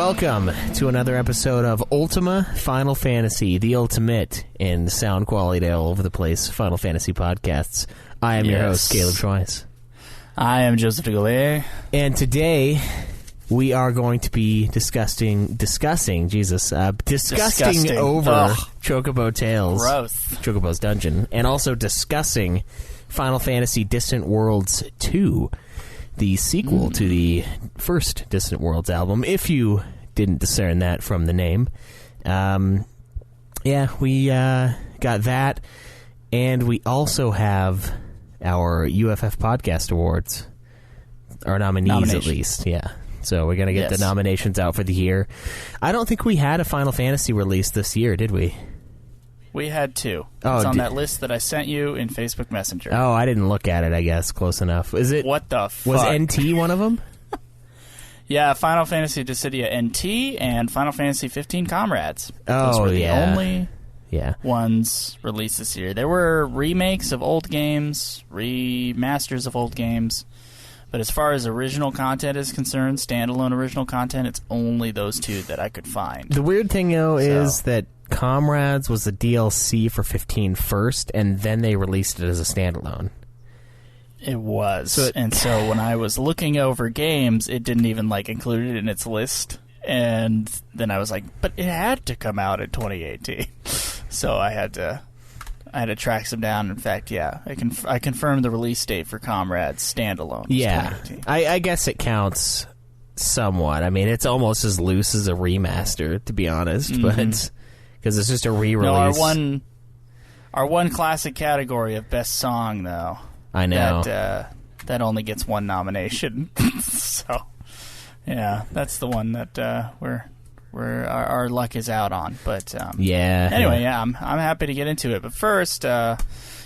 welcome to another episode of Ultima Final Fantasy, the ultimate in sound quality all over the place Final Fantasy podcasts. I am your host, Caleb Schweiss. I am Joseph DeGaulier. And today we are going to be discussing over Chocobo Tales, Chocobo's Dungeon, and also discussing Final Fantasy Distant Worlds 2, the sequel to the first Distant Worlds album, if you didn't discern that from the name. We got that, and we also have our UFF Podcast Awards, our nominees at least, So we're going to get the nominations out for the year. I don't think we had a Final Fantasy release this year, did we? We had two. It's on that list that I sent you in Facebook Messenger. Oh, I didn't look at it, I guess. Close enough. Is it? What the fuck? Was NT one of them? Yeah, Final Fantasy Dissidia NT and Final Fantasy 15 Comrades. Those were the only ones released this year. There were remakes of old games, remasters of old games. But as far as original content is concerned, standalone original content, it's only those two that I could find. The weird thing, though, is that Comrades was a DLC for 15 first, and then they released it as a standalone. It was. So when I was looking over games, it didn't even include it in its list. And then I was like, but it had to come out in 2018. So I had to track some down. In fact, I confirmed the release date for Comrades standalone. Yeah, I guess it counts somewhat. I mean, it's almost as loose as a remaster, to be honest, but because it's just a re-release. No, our one classic category of best song, though. I know that only gets one nomination. So, yeah, that's the one that our luck is out on. But anyway, I'm happy to get into it. But first, you want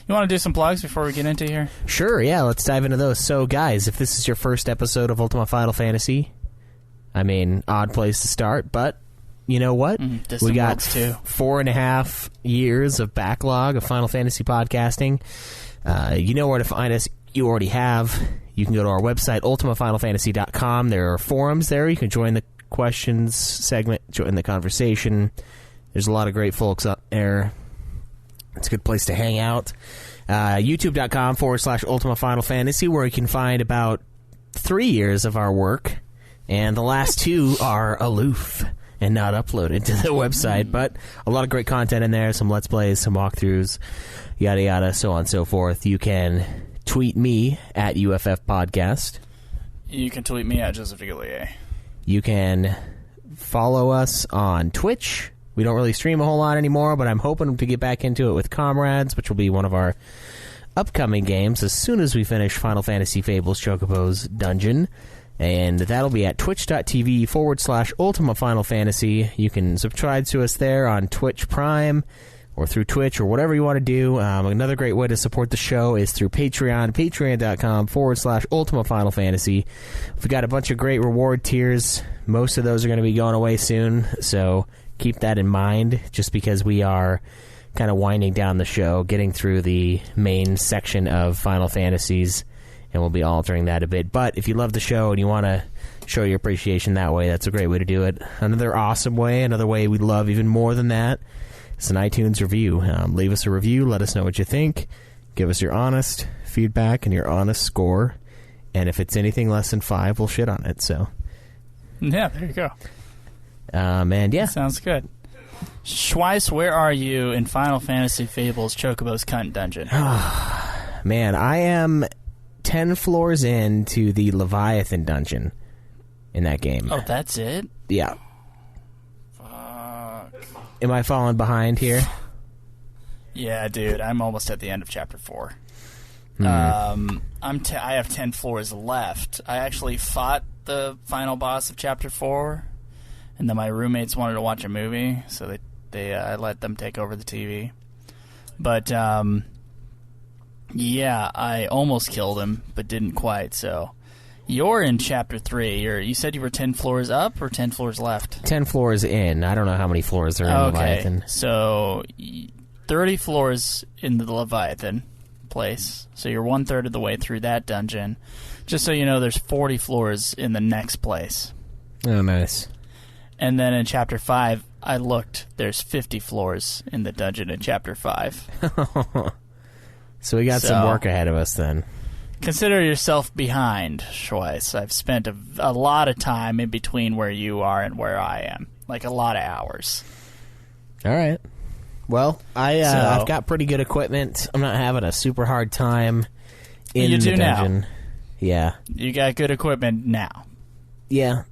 to do some plugs before we get into here? Sure, yeah, let's dive into those. So, guys, if this is your first episode of Ultima Final Fantasy, I mean, odd place to start, but you know what? We got 4.5 years of backlog of Final Fantasy podcasting. You know where to find us. You already have. You can go to our website, ultimafinalfantasy.com. There are forums there. You can join the questions segment, join the conversation. There's a lot of great folks up there. It's a good place to hang out. YouTube.com/Ultima Final Fantasy, where you can find about 3 years of our work. And the last 2 are aloof and not uploaded to the website. But a lot of great content in there. Some Let's Plays, some walkthroughs, yada yada, so on and so forth. You can tweet me at UFF Podcast. You can tweet me at Joseph DeGaulier. You can follow us on Twitch. We don't really stream a whole lot anymore, but I'm hoping to get back into it with Comrades, which will be one of our upcoming games as soon as we finish Final Fantasy Fables Chocobo's Dungeon. And that'll be at twitch.tv/Ultima Final Fantasy. You can subscribe to us there on Twitch Prime or through Twitch or whatever you want to do. Another great way to support the show is through Patreon, patreon.com/Ultima Final Fantasy. We've got a bunch of great reward tiers. Most of those are going to be going away soon, so keep that in mind, just because we are kind of winding down the show, getting through the main section of Final Fantasies, and we'll be altering that a bit. But if you love the show and you want to show your appreciation that way, that's a great way to do it. Another awesome way, another way we love even more than that, it's an iTunes review. Leave us a review. Let us know what you think. Give us your honest feedback and your honest score. And if it's anything less than 5, we'll shit on it. So, yeah, there you go. And yeah, sounds good. Schweiss, where are you in Final Fantasy Fables Chocobo's Cunt Dungeon? Man, I am 10 floors into the Leviathan dungeon in that game. Oh, that's it? Yeah. Am I falling behind here? Yeah, dude. I'm almost at the end of Chapter 4. I have 10 floors left. I actually fought the final boss of Chapter 4, and then my roommates wanted to watch a movie, so I let them take over the TV. But, yeah, I almost killed him, but didn't quite, so... You're in Chapter 3. You said you were 10 floors up or 10 floors left? 10 floors in. I don't know how many floors are in Leviathan. So 30 floors in the Leviathan place. So you're 1/3 of the way through that dungeon. Just so you know, there's 40 floors in the next place. Oh, nice. And then in Chapter 5, I looked. There's 50 floors in the dungeon in Chapter 5. So we got some work ahead of us then. Consider yourself behind, Schweiss. I've spent a lot of time in between where you are and where I am. Like a lot of hours. All right. Well, I've got pretty good equipment. I'm not having a super hard time in the dungeon. Now. Yeah. You got good equipment now. Yeah.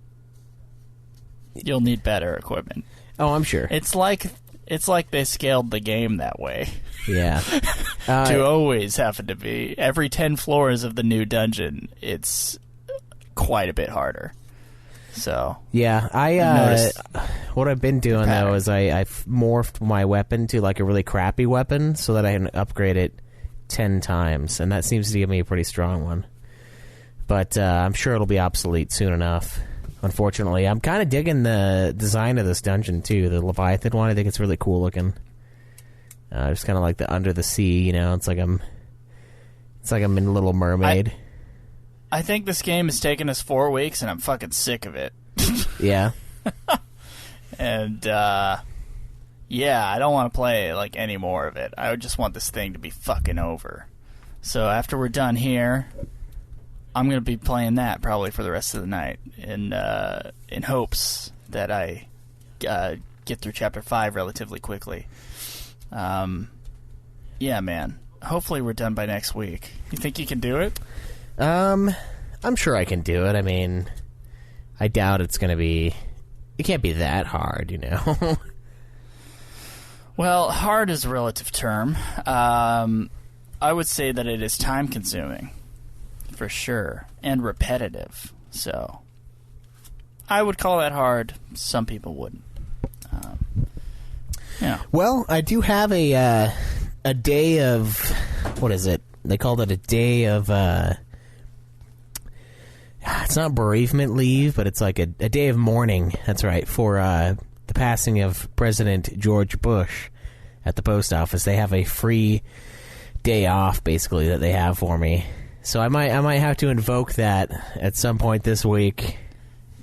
You'll need better equipment. Oh, I'm sure. It's like they scaled the game that way. Yeah. To always happen to be every 10 floors of the new dungeon, it's quite a bit harder. So yeah, what I've been doing though is I've morphed my weapon to like a really crappy weapon so that I can upgrade it 10 times, and that seems to give me a pretty strong one. But I'm sure it'll be obsolete soon enough. Unfortunately, I'm kind of digging the design of this dungeon too. The Leviathan one, I think it's really cool looking. Just kind of like the under the sea, you know. It's like I'm in Little Mermaid. I think this game has taken us 4 weeks, and I'm fucking sick of it. Yeah. And yeah, I don't want to play like any more of it. I just want this thing to be fucking over. So after we're done here, I'm going to be playing that probably for the rest of the night in hopes that I get through Chapter 5 relatively quickly. Yeah, man. Hopefully we're done by next week. You think you can do it? I'm sure I can do it. I mean, I doubt it's going to be... It can't be that hard, you know? Well, hard is a relative term. I would say that it is time-consuming, for sure, and repetitive. So, I would call that hard. Some people wouldn't. Yeah. Well, I do have a day of... What is it? They called it a day of... it's not bereavement leave, but it's like a day of mourning. That's right, for the passing of President George Bush at the post office. They have a free day off, basically, that they have for me. So I might have to invoke that at some point this week.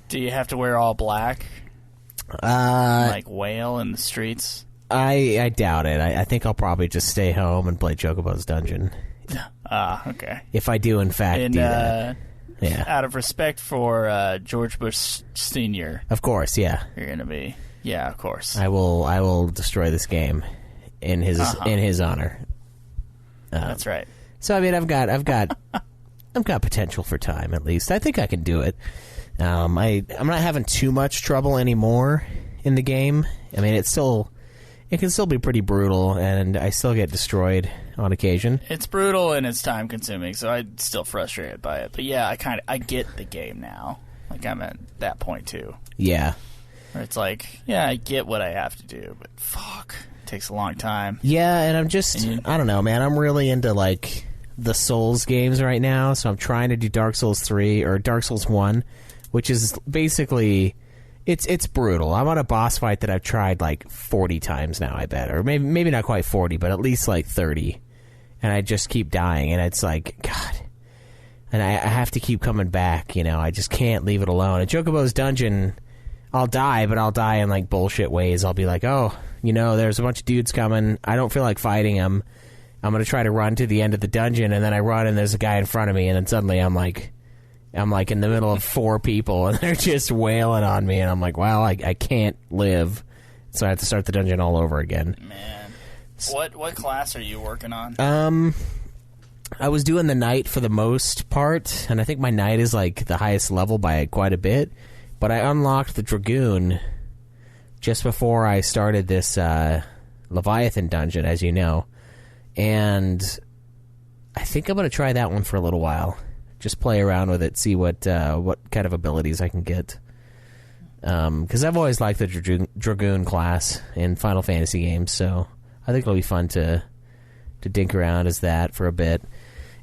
Do you have to wear all black? Like wail in the streets? I doubt it. I think I'll probably just stay home and play Chocobo's Dungeon. Okay. If I do, in fact, do that. Yeah. Out of respect for George Bush Sr. Of course, yeah. You're going to be... Yeah, of course. I will destroy this game in his honor. That's right. So I mean, I've got potential for time, at least. I think I can do it. I'm not having too much trouble anymore in the game. I mean, it can still be pretty brutal, and I still get destroyed on occasion. It's brutal and it's time consuming, so I'm still frustrated by it. But yeah, I get the game now. Like, I'm at that point too. Yeah. Where it's like, yeah, I get what I have to do, but fuck, it takes a long time. Yeah, and I don't know, man. I'm really into like the Souls games right now, so I'm trying to do Dark Souls 3 or Dark Souls 1, which is basically... It's brutal. I'm on a boss fight that I've tried like 40 times now, I bet. Or maybe not quite 40, but at least like 30. And I just keep dying, and it's like, God. And I have to keep coming back, you know. I just can't leave it alone. In Chocobo's Dungeon, I'll die, but I'll die in like bullshit ways. I'll be like, oh, you know, there's a bunch of dudes coming. I don't feel like fighting them. I'm going to try to run to the end of the dungeon, and then I run, and there's a guy in front of me, and then suddenly I'm like in the middle of 4 people, and they're just wailing on me, and I'm like, well, I can't live, so I have to start the dungeon all over again. Man, what class are you working on? I was doing the knight for the most part, and I think my knight is like the highest level by quite a bit, but I unlocked the dragoon just before I started this Leviathan dungeon, as you know, and I think I'm going to try that one for a little while. Just play around with it, see what kind of abilities I can get. Because I've always liked the Dragoon class in Final Fantasy games, so I think it'll be fun to dink around as that for a bit.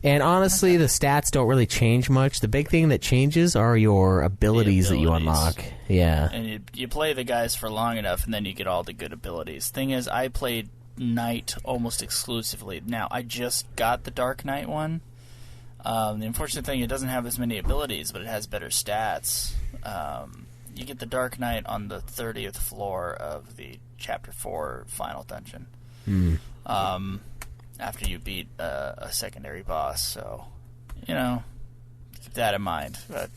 And honestly, the stats don't really change much. The big thing that changes are your abilities that you unlock. Yeah. And you play the guys for long enough, and then you get all the good abilities. Thing is, I played Knight almost exclusively. Now, I just got the Dark Knight one. The unfortunate thing, it doesn't have as many abilities, but it has better stats. You get the Dark Knight on the 30th floor of the Chapter 4 final dungeon. After you beat a secondary boss, so, you know, keep that in mind. But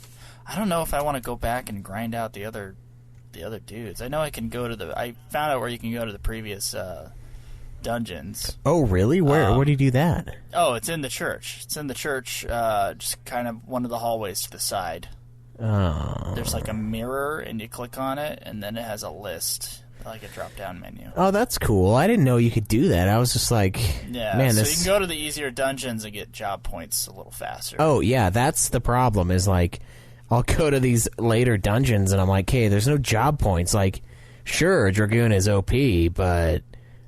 I don't know if I want to go back and grind out the other dudes. I know I can go to I found out where you can go to the previous dungeons. Oh, really? Where do you do that? Oh, it's in the church. It's in the church, just kind of one of the hallways to the side. Oh. There's like a mirror, and you click on it, and then it has a list, like a drop-down menu. Oh, that's cool. I didn't know you could do that. I was just like, man, so you can go to the easier dungeons and get job points a little faster. Oh, yeah, that's the problem, is like, I'll go to these later dungeons, and I'm like, hey, there's no job points. Like, sure, Dragoon is OP, but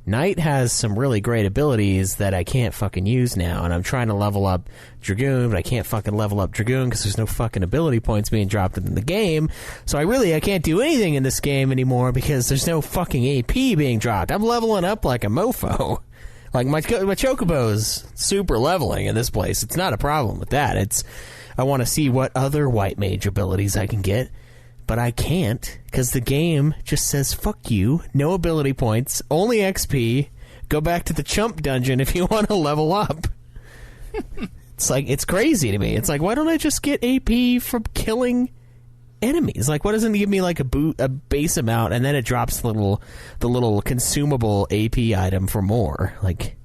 Knight has some really great abilities that I can't fucking use now, and I'm trying to level up Dragoon, but I can't fucking level up Dragoon because there's no fucking ability points being dropped in the game, so I can't do anything in this game anymore because there's no fucking AP being dropped. I'm leveling up like a mofo. Like, my Chocobo's super leveling in this place. It's not a problem with that. I want to see what other white mage abilities I can get, but I can't because the game just says, fuck you, no ability points, only XP, go back to the chump dungeon if you want to level up. It's like, it's crazy to me. It's like, why don't I just get AP from killing enemies? Like, why doesn't it give me like a base amount and then it drops the little consumable AP item for more? Like,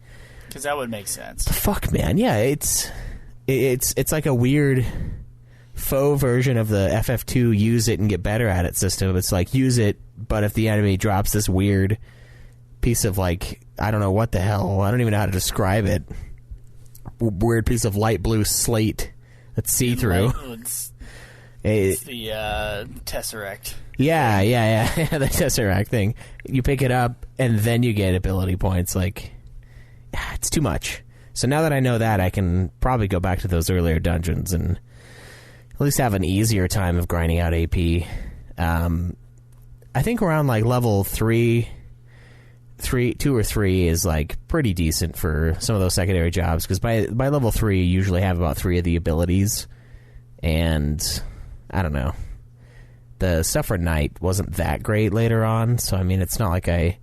because that would make sense. Fuck, man. Yeah, it's like a weird faux version of the FF2 use it and get better at it system. It's like, use it, but if the enemy drops this weird piece of, like, I don't know what the hell, I don't even know how to describe it, weird piece of light blue slate that's see-through. It's the Tesseract. Yeah, the Tesseract thing. You pick it up, and then you get ability points. Like, it's too much. So now that I know that, I can probably go back to those earlier dungeons and at least have an easier time of grinding out AP. I think around like level 2 or 3 is like pretty decent for some of those secondary jobs, because by level 3 you usually have about 3 of the abilities, and I don't know. The stuff for Knight wasn't that great later on, so I mean, it's not like for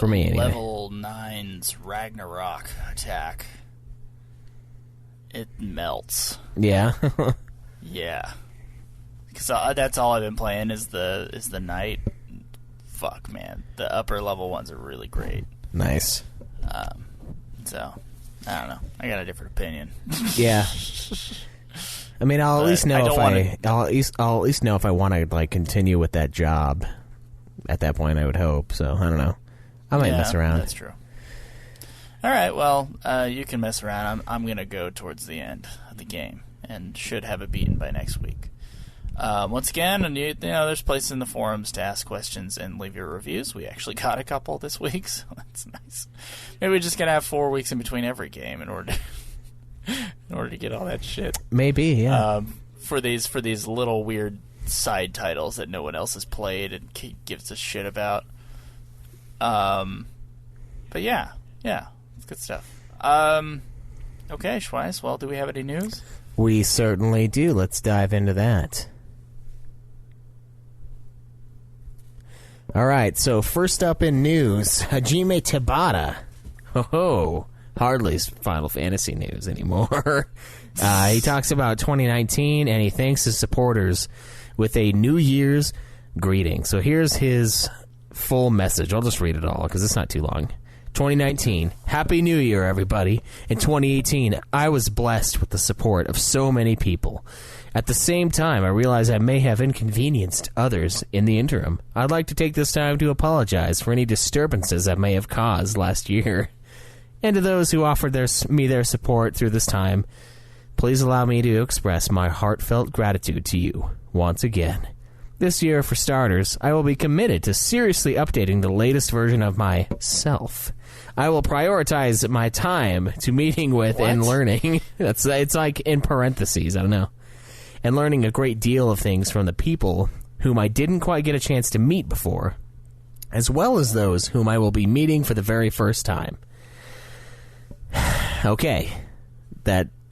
me anyway. Level 9's Ragnarok attack. It melts. Yeah. Yeah. Because that's all I've been playing is the Knight. Fuck, man. The upper level ones are really great. Nice. So, I don't know. I got a different opinion. Yeah. I mean, I'll at least know if I want to like continue with that job. At that point, I would hope. So I don't know. I might mess around. That's true. All right. Well, you can mess around. I'm gonna go towards the end of the game and should have it beaten by next week. Once again, and you know, there's places in the forums to ask questions and leave your reviews. We actually got a couple this week, so that's nice. Maybe we're just gonna have 4 weeks in between every game in order to get all that shit. Maybe, yeah. For these little weird side titles that no one else has played and gives a shit about. But yeah, it's good stuff. Okay, Schweiss. Well, do we have any news? We certainly do. Let's dive into that. All right, so first up in news, Hajime Tabata. Oh, hardly Final Fantasy news anymore. He talks about 2019, and he thanks his supporters with a New Year's greeting. So here's his full message. I'll just read it all because it's not too long. 2019, Happy New Year, everybody. In 2018, I was blessed with the support of so many people. At the same time, I realize I may have inconvenienced others in the interim. I'd like to take this time to apologize for any disturbances I may have caused last year. And to those who offered me their support through this time, please allow me to express my heartfelt gratitude to you once again. This year, for starters, I will be committed to seriously updating the latest version of myself. I will prioritize my time to meeting with and learning. It's like in parentheses, I don't know. And learning a great deal of things from the people whom I didn't quite get a chance to meet before, as well as those whom I will be meeting for the very first time. Okay.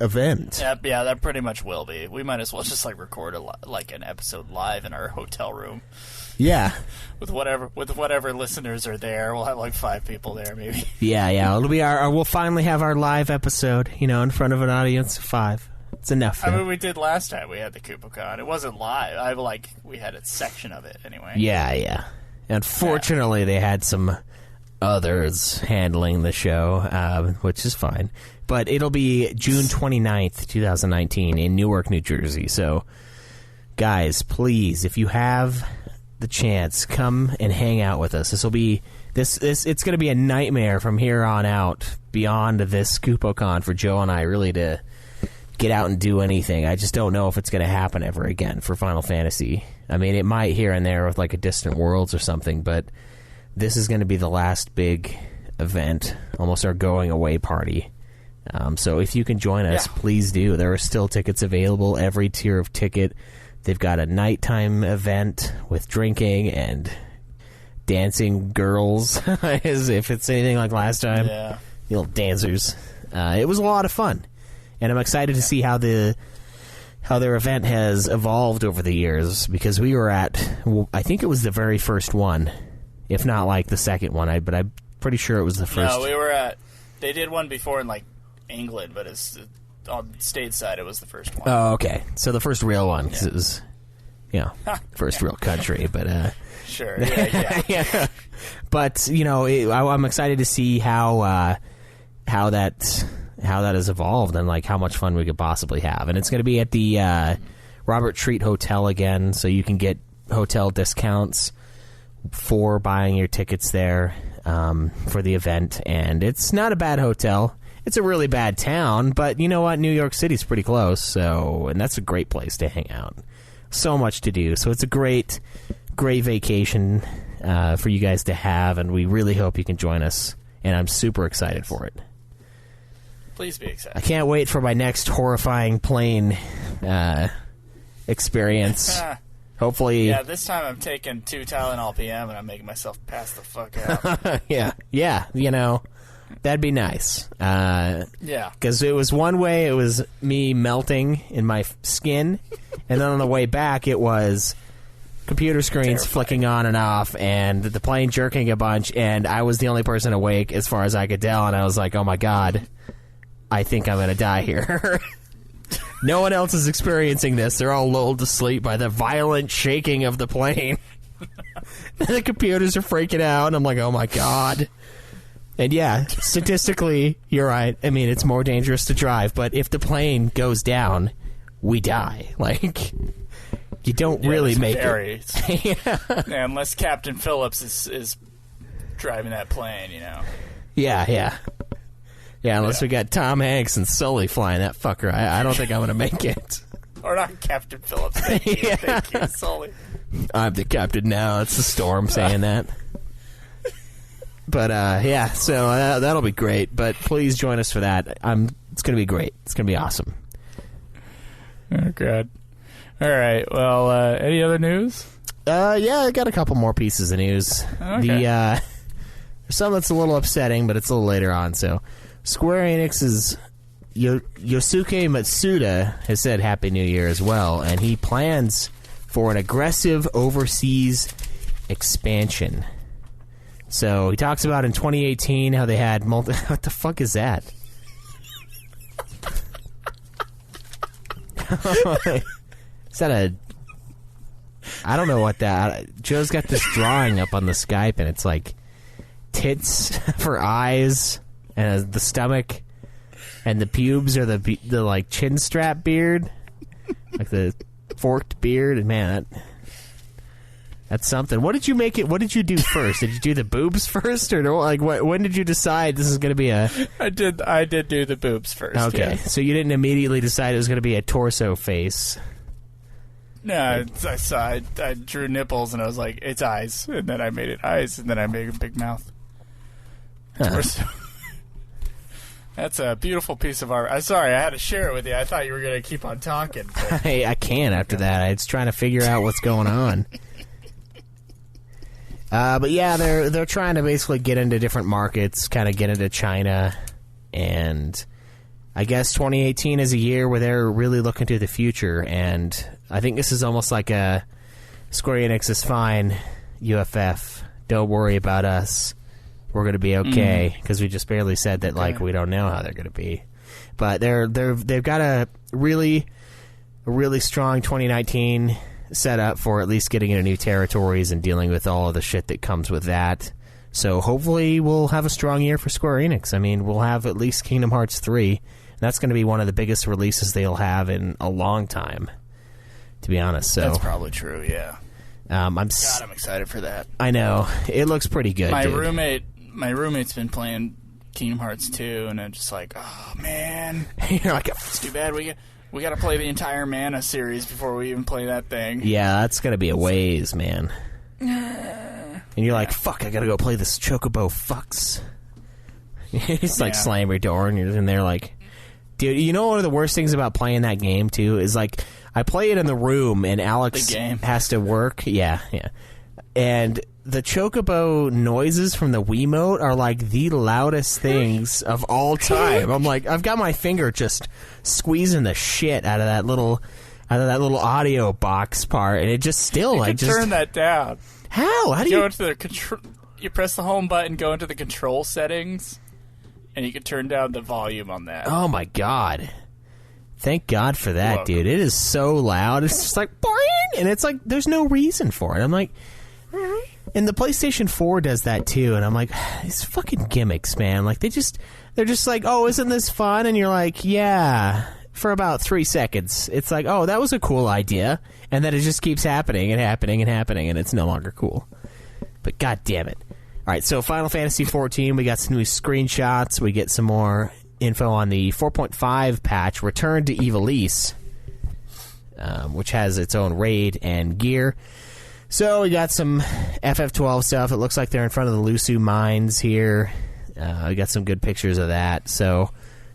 event. Yeah, that pretty much will be. We might as well just record an episode live in our hotel room. Yeah, with whatever listeners are there, we'll have 5 people there, maybe. Yeah. It'll be we'll finally have our live episode. In front of an audience of 5. It's enough. I mean, we did last time. We had the KupoCon. It wasn't live. We had a section of it anyway. Yeah. Unfortunately, they had some others handling the show, which is fine. But it'll be June 29th, 2019 in Newark, New Jersey. So, guys, please, if you have the chance, come and hang out with us. This will be it's going to be a nightmare from here on out beyond this KupoCon for Joe and I really to get out and do anything. I just don't know if it's going to happen ever again for Final Fantasy. I mean, it might here and there with a Distant Worlds or something, but this is going to be the last big event, almost our going away party. So if you can join us, please do. There are still tickets available, every tier of ticket. They've got a nighttime event with drinking and dancing girls, as if it's anything like last time. Yeah. Little dancers. It was a lot of fun, and I'm excited to see how their event has evolved over the years, because we were at, I think it was the very first one, if not the second one, but I'm pretty sure it was the first. No, we were at, they did one before in England, but it's on stateside. It was the first one. Oh, okay. So the first real one, because it was, first real country. But sure, yeah. But I'm excited to see how that has evolved and how much fun we could possibly have. And it's going to be at the Robert Treat Hotel again, so you can get hotel discounts for buying your tickets there for the event. And it's not a bad hotel. It's a really bad town, but you know what? New York City's pretty close, and that's a great place to hang out. So much to do. So it's a great vacation for you guys to have, and we really hope you can join us. And I'm super excited for it. Please be excited. I can't wait for my next horrifying plane experience. Hopefully. Yeah, this time I'm taking 2 Tylenol PM, and I'm making myself pass the fuck out. Yeah, that'd be nice. Yeah. Because it was one way, it was me melting in my skin, and then on the way back, it was computer screens flicking on and off, and the plane jerking a bunch, and I was the only person awake as far as I could tell, and I was like, oh my god, I think I'm going to die here. No one else is experiencing this. They're all lulled to sleep by the violent shaking of the plane. The computers are freaking out, and I'm like, oh my god. And yeah, statistically, you're right. I mean, it's more dangerous to drive, but if the plane goes down, we die. You don't really make it. Yeah, unless Captain Phillips is driving that plane, Yeah, unless we got Tom Hanks and Sully flying that fucker. I don't think I'm going to make it. Or not Captain Phillips. Thank you, Sully. I'm the captain now. It's the storm saying that. But, so that'll be great. But please join us for that. It's going to be great. It's going to be awesome. Oh, God. All right. Well, any other news? Yeah, I got a couple more pieces of news. Okay. There's some that's a little upsetting, but it's a little later on. So, Square Enix's Yosuke Matsuda has said Happy New Year as well, and he plans for an aggressive overseas expansion. So he talks about in 2018 how they had what the fuck is that? Is that a... I don't know what that... Joe's got this drawing up on the Skype, and it's tits for eyes, and the stomach, and the pubes are the chin strap beard, the forked beard, and man, that's something. What did you make it? What did you do first? Did you do the boobs first, or when did you decide this is going to be a? I did do the boobs first. Okay, yes. So you didn't immediately decide it was going to be a torso face. No, I drew nipples, and I was like, it's eyes, and then I made it eyes, and then I made a big mouth. Torso. That's a beautiful piece of art. I'm sorry, I had to share it with you. I thought you were going to keep on talking. I can't after that. I was trying to figure out what's going on. But yeah, they're trying to basically get into different markets, kind of get into China, and I guess 2018 is a year where they're really looking to the future, and I think this is almost like a Square Enix is fine, UFF. Don't worry about us. We're going to be okay, because we just barely said that we don't know how they're going to be. But they've got a really strong 2019 set up for at least getting into new territories and dealing with all of the shit that comes with that. So hopefully we'll have a strong year for Square Enix. I mean, we'll have at least Kingdom Hearts 3. And that's going to be one of the biggest releases they'll have in a long time, to be honest. So that's probably true, yeah. I'm excited for that. I know. It looks pretty good, My roommate's been playing Kingdom Hearts 2, and I'm just like, oh, man. You're like, it's too bad we got to play the entire Mana series before we even play that thing. Yeah, that's going to be a ways, man. And you're like, fuck, I got to go play this Chocobo fucks. It's like slam your door, and you're in there like... Dude, you know one of the worst things about playing that game, too, is like, I play it in the room, and Alex has to work. Yeah. And the Chocobo noises from the Wiimote are like the loudest things of all time. I'm like, I've got my finger just squeezing the shit out of that little audio box part, and it just still you like just turn that down. How do you go into the control? You press the home button, go into the control settings, and you can turn down the volume on that. Oh my god! Thank God for that, dude. It is so loud. It's just like boing, and it's like there's no reason for it. I'm like. And the PlayStation 4 does that too, and I'm like, these fucking gimmicks, man. Like they're just like, oh, isn't this fun? And you're like, yeah, for about 3 seconds. It's like, oh, that was a cool idea, and then it just keeps happening and happening and happening, and it's no longer cool. But god damn it! All right, so Final Fantasy 14, we got some new screenshots. We get some more info on the 4.5 patch, Return to Ivalice, which has its own raid and gear. So we got some FF12 stuff. It looks like they're in front of the Lusu mines here. We got some good pictures of that. So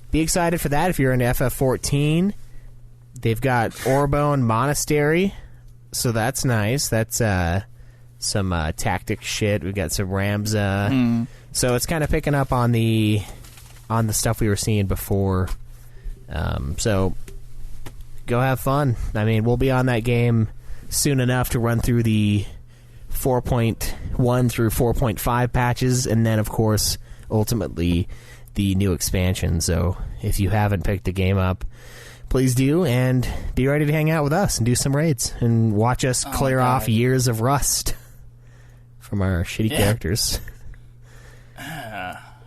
be excited for that if you're into FF14. They've got Orbone Monastery, so that's nice. That's some tactic shit. We've got some Ramza. So it's kind of picking up on the stuff we were seeing before. So go have fun. I mean, we'll be on that game soon enough to run through the 4.1 through 4.5 patches, and then, of course, ultimately the new expansion. So if you haven't picked the game up, please do, and be ready to hang out with us and do some raids and watch us clear off years of rust from our shitty characters.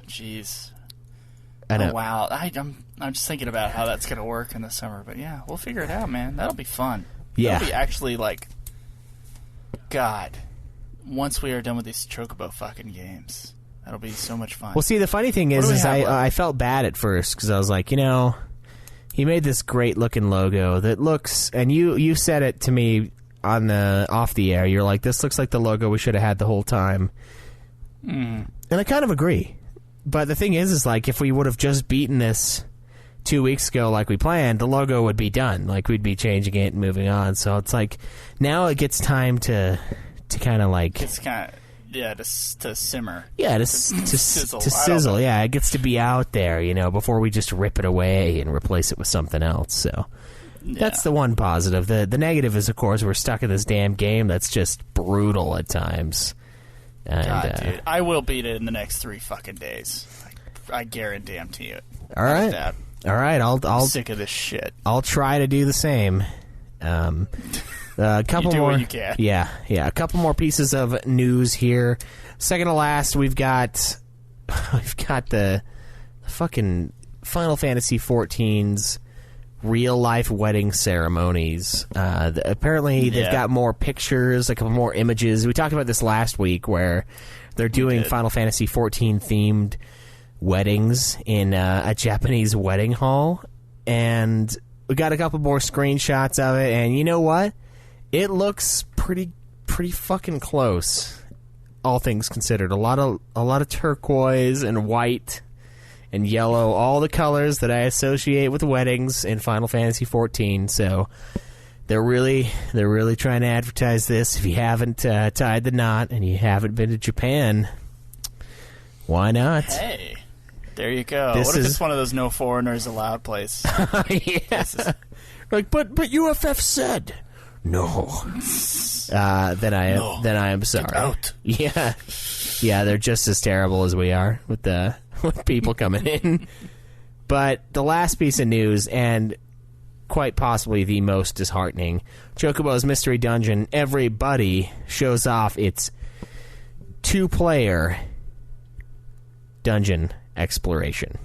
Jeez. I know. Oh, wow. I'm just thinking about how that's going to work in the summer, but yeah, we'll figure it out, man. That'll be fun. Yeah. That'll be actually like, God, once we are done with these Chocobo fucking games, that'll be so much fun. Well, see, the funny thing is I felt bad at first because I was like, he made this great looking logo that looks, and you said it to me on off the air. You're like, this looks like the logo we should have had the whole time. And I kind of agree. But the thing is like, if we would have just beaten this 2 weeks ago like we planned, the logo would be done. Like, we'd be changing it and moving on. So it's like, now it gets time to kind of like... It's kind of... Yeah, to simmer. Yeah, to sizzle. Yeah, it gets to be out there, before we just rip it away and replace it with something else. So that's the one positive. The negative is, of course, we're stuck in this damn game that's just brutal at times. And, God, dude, I will beat it in the next 3 fucking days. I guarantee it. All right. All right, I'm sick of this shit. I'll try to do the same. A couple you do more. What you can. Yeah. A couple more pieces of news here. Second to last, we've got the fucking Final Fantasy XIV's real life wedding ceremonies. Apparently, they've got more pictures, a couple more images. We talked about this last week, where they're doing Final Fantasy XIV themed weddings in a Japanese wedding hall, and we got a couple more screenshots of it, and you know what? It looks pretty fucking close, all things considered. A lot of turquoise and white and yellow, all the colors that I associate with weddings in Final Fantasy XIV. So they're really trying to advertise this. If you haven't tied the knot and you haven't been to Japan, why not? Hey. There you go. What if it's one of those no foreigners allowed places? Yeah. Like, but UFF said no. Then I am sorry. Get out. Yeah, they're just as terrible as we are with people coming in. But the last piece of news, and quite possibly the most disheartening, Chocobo's Mystery Dungeon, everybody shows off its 2-player dungeon exploration.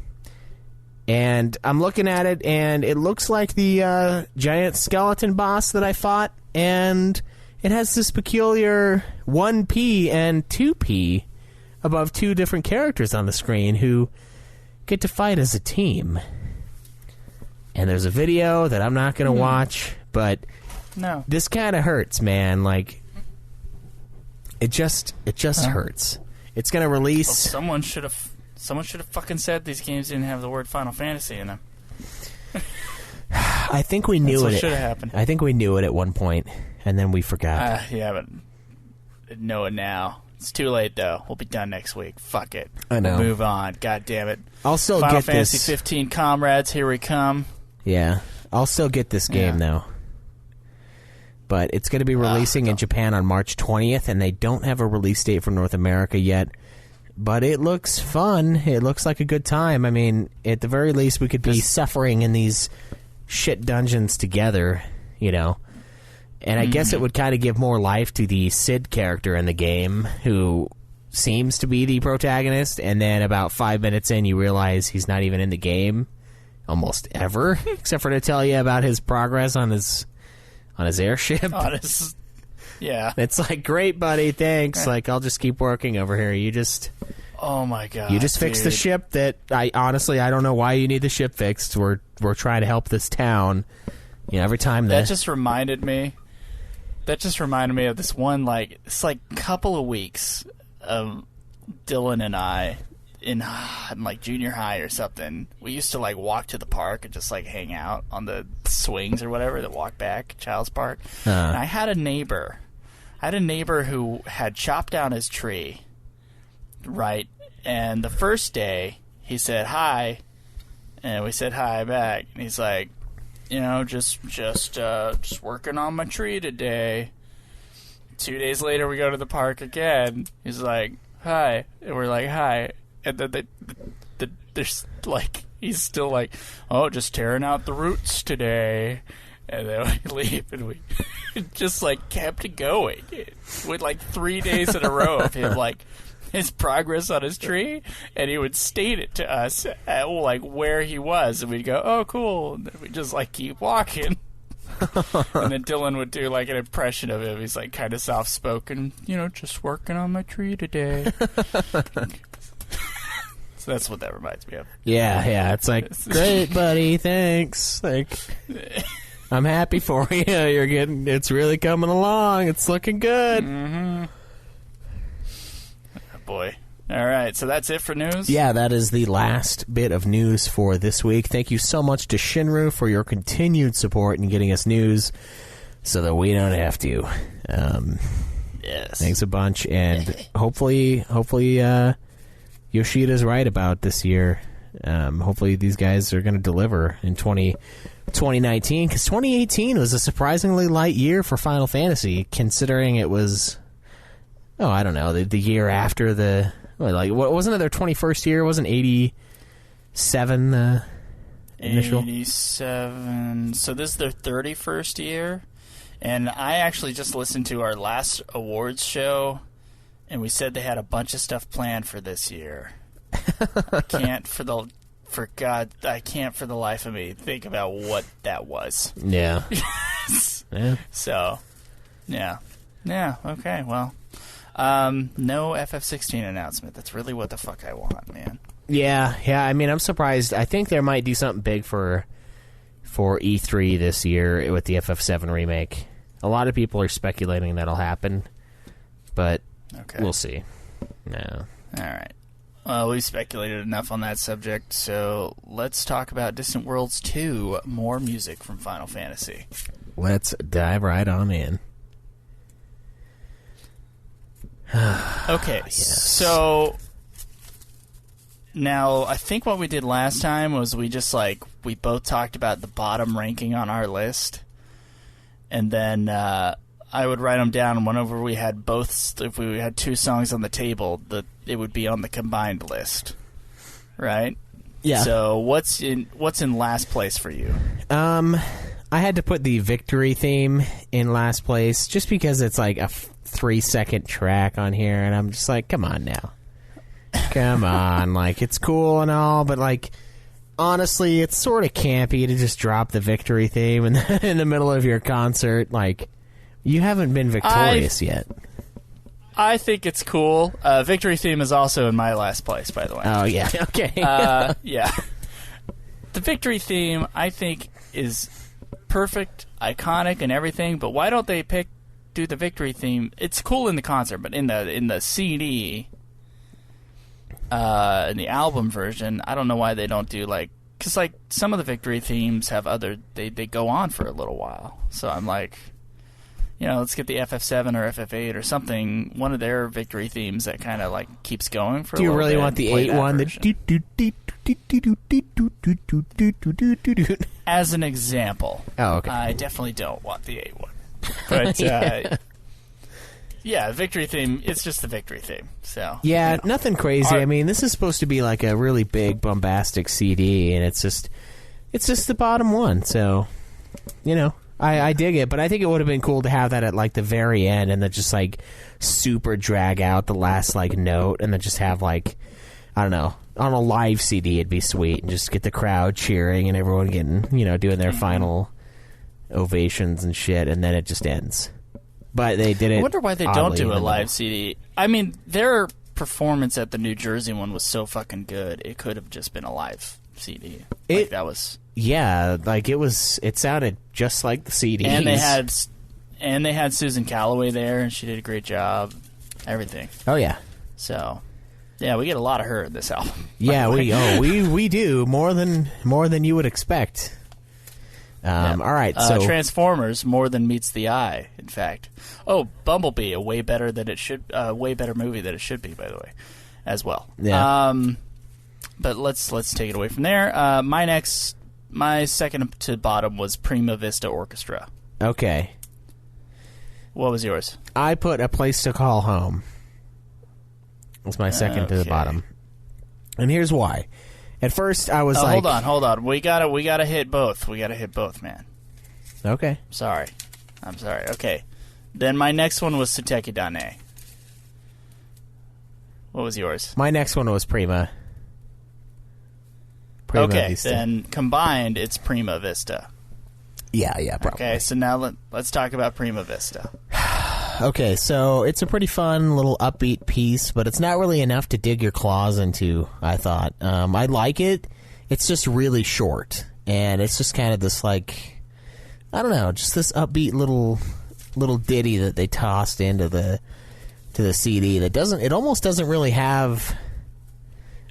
And I'm looking at it, and it looks like the giant skeleton boss that I fought, and it has this peculiar 1P and 2P above 2 different characters on the screen who get to fight as a team. And there's a video that I'm not going to watch, but this kind of hurts, man. Like, it just hurts. It's going to release... Well, someone should have fucking said these games didn't have the word Final Fantasy in them. I think we knew That's it. what should have happened. I think we knew it at one point, and then we forgot. Yeah, but know it now. It's too late, though. We'll be done next week. Fuck it. I know. We'll move on. God damn it. I'll still Final get Fantasy this. 15 comrades, here we come. Yeah. I'll still get this game, though. But it's going to be releasing in Japan on March 20th, and they don't have a release date for North America yet. But it looks fun. It looks like a good time. I mean, at the very least, we could be suffering in these shit dungeons together, you know. And I guess it would kind of give more life to the Sid character in the game, who seems to be the protagonist, and then about 5 minutes in, you realize he's not even in the game almost ever, except for to tell you about his progress on his airship. Yeah. It's like, great, buddy, thanks. Like, I'll just keep working over here. You just... Oh, my God, You just fixed the ship that... I don't know why you need the ship fixed. We're trying to help this town. You know, every time that just reminded me of this one, like, it's like a couple of weeks of Dylan and I in like junior high or something. We used to like walk to the park and just like hang out on the swings or whatever that walk back, Child's Park. And I had a neighbor who had chopped down his tree, right? And the first day he said hi, and we said hi back. And he's like, you know, just working on my tree today. 2 days later, we go to the park again. He's like, hi. And we're like, hi. And then there's like, he's still like, oh, just tearing out the roots today. And then we leave, and we just like kept going. With like 3 days in a row of him like his progress on his tree, and he would state it to us at like where he was, and we'd go, oh, cool. And then we'd just like keep walking. And then Dylan would do like an impression of him. He's like kind of soft spoken, you know, just working on my tree today. So that's what that reminds me of. Yeah. It's like, great, buddy, thanks. Like, I'm happy for you. It's really coming along. It's looking good. Mm-hmm. Oh, boy. All right, so that's it for news? Yeah, that is the last bit of news for this week. Thank you so much to Shinru for your continued support in getting us news so that we don't have to. Yes. Thanks a bunch, and hopefully Yoshida's right about this year. Hopefully these guys are going to deliver in 2019, because 2018 was a surprisingly light year for Final Fantasy, considering it was, I don't know, the year after the... Like, what wasn't it their 21st year? Wasn't 87 initial? 87. So this is their 31st year. And I actually just listened to our last awards show, and we said they had a bunch of stuff planned for this year. I can't for the life of me think about what that was. Yeah. Yeah. So, yeah. Yeah, okay, well. No FF16 announcement. That's really what the fuck I want, man. Yeah. I mean, I'm surprised. I think there might do something big for E3 this year with the FF7 remake. A lot of people are speculating that'll happen, but we'll see. No. All right. Well, we speculated enough on that subject, so let's talk about Distant Worlds 2, more music from Final Fantasy. Let's dive right on in. Okay, yes. So Now, I think what we did last time was we just, like, we both talked about the bottom ranking on our list. And then I would write them down, and whenever we had both, if we had two songs on the table, it would be on the combined list. Right? Yeah. So what's in last place for you? I had to put the Victory theme in last place just because it's like a 3-second track on here, and I'm just like, come on now. Come on. Like, it's cool and all, but like, honestly, it's sort of campy to just drop the Victory theme in the middle of your concert. Like, you haven't been victorious yet. I think it's cool. Victory theme is also in my last place, by the way. Oh, yeah. Okay. Yeah. The Victory theme, I think, is perfect, iconic, and everything, but why don't they do the Victory theme? It's cool in the concert, but in the CD, in the album version, I don't know why they don't do, like, because, like, some of the Victory themes have they go on for a little while. So I'm like, you know, let's get the FF7 or FF8 or something, one of their Victory themes that kind of, like, keeps going for a little bit. Do you really want the 8 one? As an example. Oh, okay. I definitely don't want the 8 one. But, yeah, Victory theme, it's just the Victory theme. So yeah, you know. Nothing crazy. I mean, this is supposed to be like a really big, bombastic CD, and it's just the bottom one. So, you know, I dig it, but I think it would have been cool to have that at like the very end, and then just like super drag out the last like note, and then just have like, I don't know, on a live CD it'd be sweet, and just get the crowd cheering and everyone getting, you know, doing their final ovations and shit, and then it just ends. But they did it. I wonder why they don't do a live CD. I mean, their performance at the New Jersey one was so fucking good. It could have just been a live CD. That was. Yeah, like it sounded just like the CD. And they had Susan Calloway there, and she did a great job. Everything. Oh yeah. So, yeah, we get a lot of her in this album. Yeah, we do more than you would expect. All right, so Transformers, more than meets the eye. In fact, Bumblebee, a way better movie than it should be, by the way, as well. Yeah. But let's take it away from there. My second to bottom was Prima Vista Orchestra. Okay. What was yours? I put A Place to Call Home. That's my second to the bottom, and here's why. At first, I was like... Hold on. We gotta hit both. We gotta hit both, man. Okay. I'm sorry. Okay. Then my next one was Suteki Dane. What was yours? My next one was Prima okay, Vista. Then combined, it's Prima Vista. Yeah, probably. Okay, so now let's talk about Prima Vista. Okay, so it's a pretty fun little upbeat piece, but it's not really enough to dig your claws into, I thought. I like it. It's just really short, and it's just kind of this, like, I don't know, just this upbeat little ditty that they tossed into the CD that it almost doesn't really have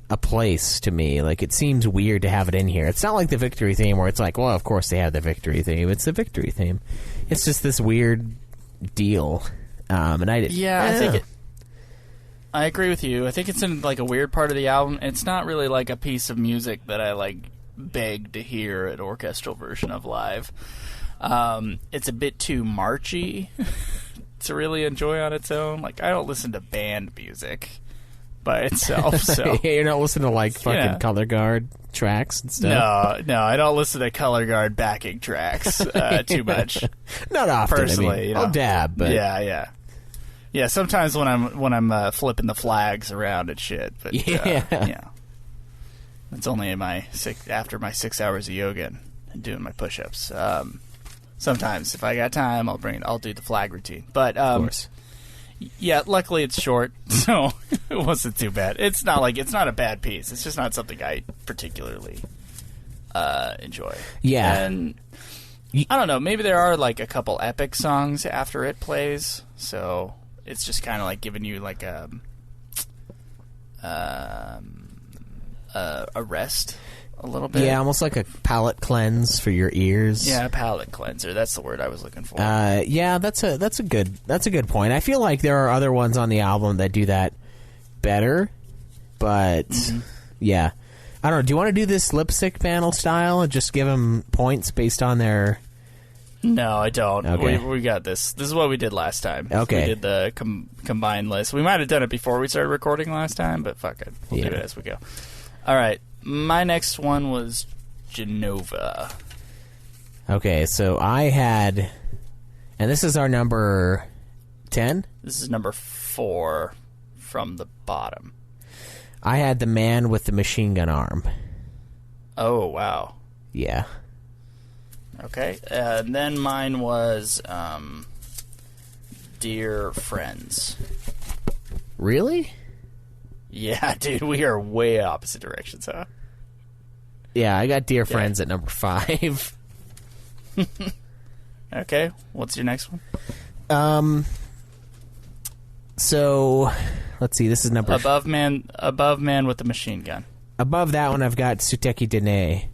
a place to me. Like, it seems weird to have it in here. It's not like the Victory theme where it's like, well, of course they have the Victory theme. It's the Victory theme. It's just this weird deal. And I think I agree with you. I think it's in like a weird part of the album. It's not really like a piece of music that I like beg to hear an orchestral version of live. It's a bit too marchy to really enjoy on its own. Like, I don't listen to band music by itself. So you're not listening to like fucking color guard tracks and stuff. No, I don't listen to color guard backing tracks too much. Not often, personally. I mean, I'll dab, but yeah. Sometimes when I'm flipping the flags around and shit, but yeah, it's only in after my 6 hours of yoga and doing my push-ups. Sometimes if I got time, I'll do the flag routine. But of course. Yeah, luckily it's short, so it wasn't too bad. It's not a bad piece. It's just not something I particularly enjoy. Yeah. And I don't know, maybe there are like a couple epic songs after it plays, so it's just kind of like giving you like a rest a little bit. Yeah, almost like a palate cleanse for your ears. Yeah, palate cleanser. That's the word I was looking for. Yeah, that's a good point. I feel like there are other ones on the album that do that better, but Yeah. I don't know. Do you want to do this lip sync panel style and just give them points based on their... No, I don't. Okay. We got this. This is what we did last time. Okay. We did the combined list. We might have done it before we started recording last time, but fuck it. We'll do it as we go. All right. My next one was Genova. Okay, so I had... And this is our number 10? This is number 4 from the bottom. I had the man with the machine gun arm. Oh, wow. Yeah. Okay. And then mine was Dear Friends. Really? Yeah, dude, we are way opposite directions, huh? Yeah, I got Dear Friends at number 5. Okay, what's your next one? So, let's see, this is number... Above Man with the Machine Gun. Above that one, I've got Suteki Dene.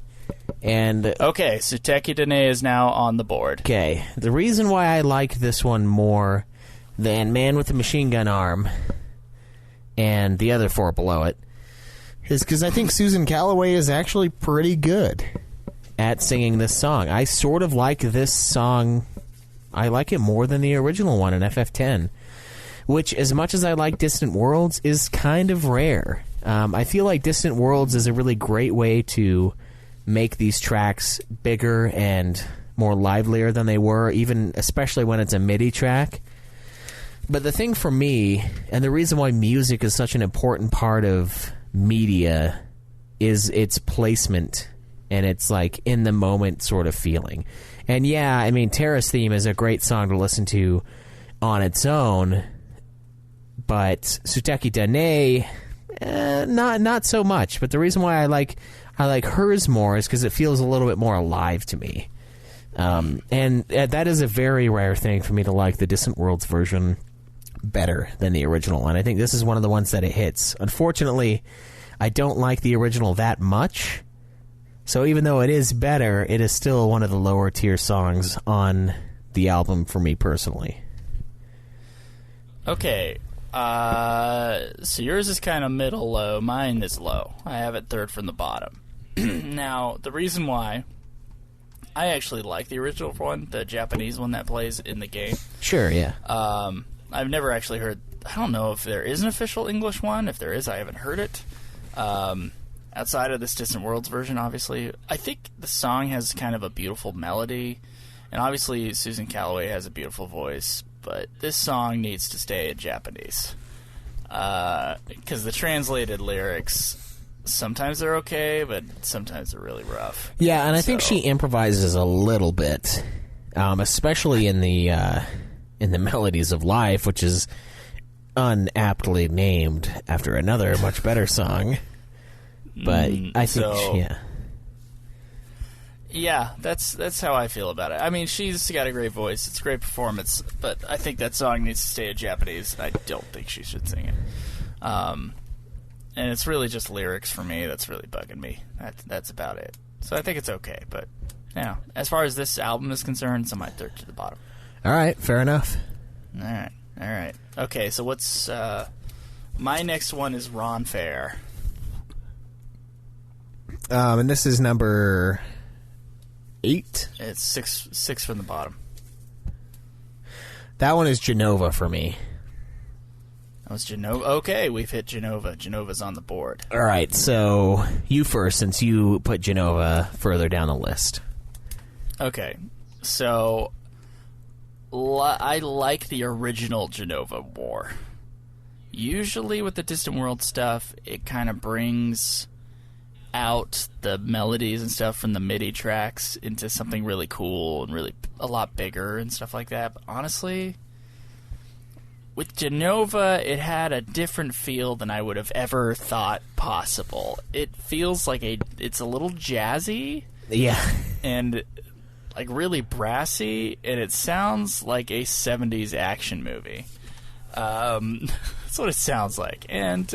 And... Okay, Suteki Dene is now on the board. Okay, the reason why I like this one more than Man with the Machine Gun Arm and the other 4 below it is because I think Susan Calloway is actually pretty good at singing this song. I sort of like this song. I like it more than the original one in FF10, which, as much as I like Distant Worlds, is kind of rare. I feel like Distant Worlds is a really great way to make these tracks bigger and more livelier than they were, even especially when it's a MIDI track. But the thing for me, and the reason why music is such an important part of media, is its placement and its like in the moment sort of feeling. And yeah, I mean, Terra's Theme is a great song to listen to on its own, but Suteki Dene, not so much. But the reason why I like hers more is because it feels a little bit more alive to me. And that is a very rare thing for me to like the Distant Worlds version better than the original, and I think this is one of the ones that it hits. Unfortunately, I don't like the original that much, so even though it is better, it is still one of the lower tier songs on the album for me personally. Okay, so yours is kind of middle low, mine is low. I have it third from the bottom. Now, the reason why I actually like the original one, the Japanese one that plays in the game. Sure, yeah. I've never actually heard... I don't know if there is an official English one. If there is, I haven't heard it. Outside of this Distant Worlds version, obviously. I think the song has kind of a beautiful melody. And obviously, Susan Calloway has a beautiful voice. But this song needs to stay in Japanese. Because the translated lyrics... Sometimes they're okay, but sometimes they're really rough. Yeah, and I think she improvises a little bit, especially in the Melodies of Life, which is unaptly named after another much better song. But I think, yeah, that's how I feel about it. I mean, she's got a great voice; it's a great performance, but I think that song needs to stay in Japanese. I don't think she should sing it. And it's really just lyrics for me that's really bugging me. That's about it. So I think it's okay, but as far as this album is concerned, it's on my third to the bottom. All right, fair enough. All right. Okay, so what's my next one is Ron Fair. And this is number 8. It's six from the bottom. That one is Genova for me. That was Genova. Okay, we've hit Genova. Genova's on the board. All right, so you first, since you put Genova further down the list. Okay, so I like the original Genova more. Usually with the Distant World stuff, it kind of brings out the melodies and stuff from the MIDI tracks into something really cool and really a lot bigger and stuff like that. But honestly... with Genova, it had a different feel than I would have ever thought possible. It feels like it's a little jazzy. Yeah. And, like, really brassy, and it sounds like a 70s action movie. That's what it sounds like. And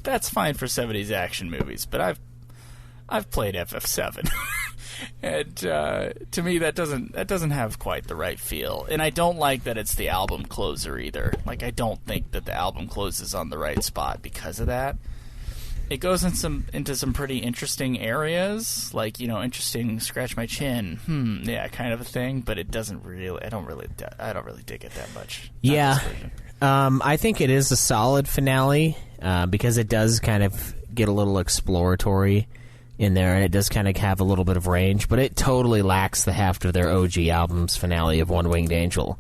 that's fine for 70s action movies, but I've played FF7. And to me, that doesn't have quite the right feel. And I don't like that it's the album closer either. Like, I don't think that the album closes on the right spot because of that. it goes into some pretty interesting areas, like, you know, interesting scratch my chin, yeah, kind of a thing. But it doesn't really. I don't really dig it that much. Yeah, I think it is a solid finale because it does kind of get a little exploratory in there, and it does kind of have a little bit of range, but it totally lacks the heft of their OG album's finale of One Winged Angel.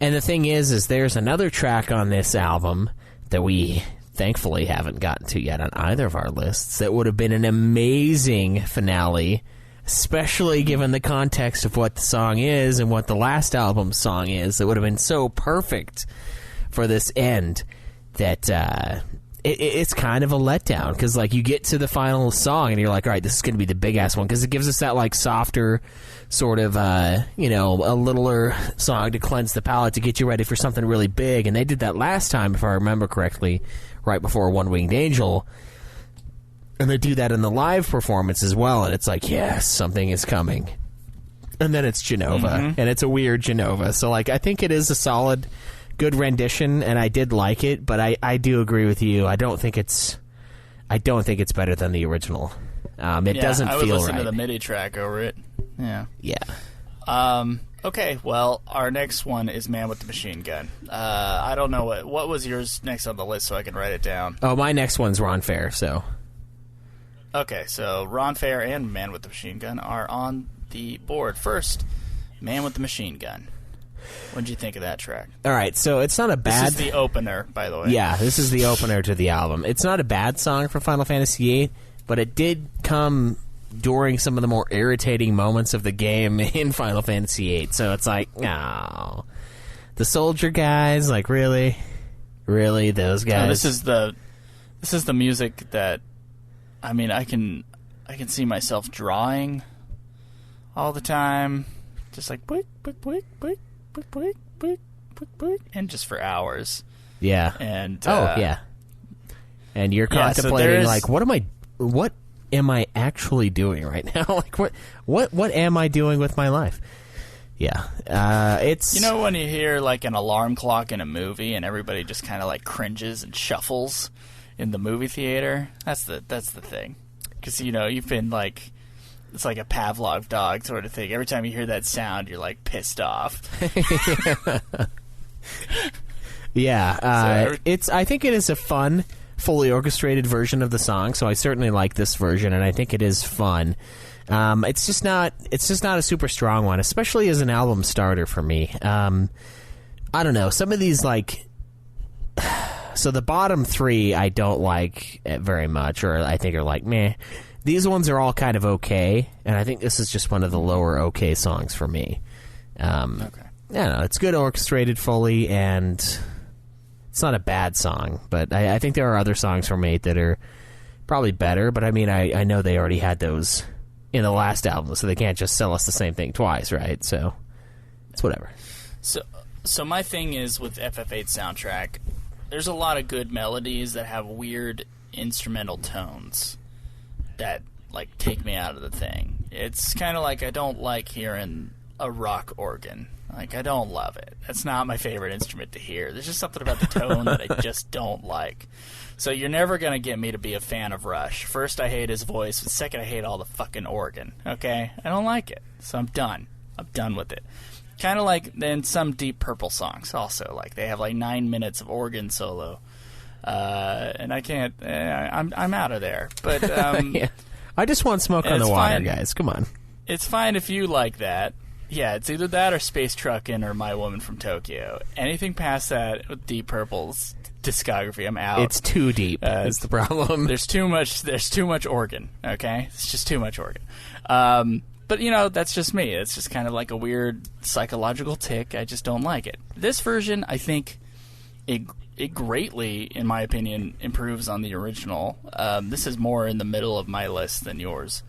And the thing is there's another track on this album that we thankfully haven't gotten to yet on either of our lists that would have been an amazing finale, especially given the context of what the song is and what the last album's song is. It would have been so perfect for this end that it's kind of a letdown, because like you get to the final song and you're like, all right, this is going to be the big ass one, because it gives us that like softer sort of you know, a littler song to cleanse the palate, to get you ready for something really big. And they did that last time, if I remember correctly, right before One Winged Angel, and they do that in the live performance as well, and it's like, yes, something is coming. And then it's Genova, and it's a weird Genova. So like, I think it is a solid, good rendition, and I did like it, but I do agree with you. I don't think it's better than the original. It doesn't feel right. I would listen to the MIDI track over it. Yeah. Okay, well, our next one is Man with the Machine Gun. I don't know what was yours next on the list, so I can write it down. Oh, my next one's Ron Fair, so. Okay, so Ron Fair and Man with the Machine Gun are on the board. First, Man with the Machine Gun. What did you think of that track? All right, so it's not a bad... This is the opener, by the way. Yeah, this is the opener to the album. It's not a bad song for Final Fantasy VIII, but it did come during some of the more irritating moments of the game in Final Fantasy VIII. So it's like, no. The soldier guys, like, really? Really? Those guys? No, this is the music that, I mean, I can see myself drawing all the time. Just like, boink, boink, boink, boink, boink, boink, boink, boink, boink, and just for hours. Yeah. And yeah. And you're contemplating, like, what am I actually doing right now? Like, what am I doing with my life? Yeah. It's... You know when you hear, like, an alarm clock in a movie and everybody just kind of, like, cringes and shuffles in the movie theater? That's the thing. Because, you know, you've been, like... It's like a Pavlov dog sort of thing. Every time you hear that sound, you're, like, pissed off. Yeah. I think it is a fun, fully orchestrated version of the song, so I certainly like this version, and I think it is fun. It's just not a super strong one, especially as an album starter for me. I don't know. Some of these, like... So the bottom three I don't like very much, or I think are like, meh. These ones are all kind of okay, and I think this is just one of the lower okay songs for me. Okay. I don't know. It's good orchestrated fully, and it's not a bad song, but I think there are other songs from 8 that are probably better, but I mean, I know they already had those in the last album, so they can't just sell us the same thing twice, right? So it's whatever. So my thing is with FF8 soundtrack, there's a lot of good melodies that have weird instrumental tones that, like, take me out of the thing. It's kind of like I don't like hearing a rock organ. Like, I don't love it. That's not my favorite instrument to hear. There's just something about the tone that I just don't like. So you're never going to get me to be a fan of Rush. First, I hate his voice. Second, I hate all the fucking organ. Okay? I don't like it. So I'm done. I'm done with it. Kind of like then some Deep Purple songs also. Like, they have, like, 9 minutes of organ solo. And I can't... I'm out of there. But yeah. I just want Smoke on the Water, guys. Come on. It's fine if you like that. Yeah, it's either that or Space Truckin' or My Woman from Tokyo. Anything past that with Deep Purple's discography, I'm out. It's too deep. That's the problem. There's too much organ, okay? It's just too much organ. But, you know, that's just me. It's just kind of like a weird psychological tick. I just don't like it. This version, I think... It greatly, in my opinion, improves on the original. This is more in the middle of my list than yours.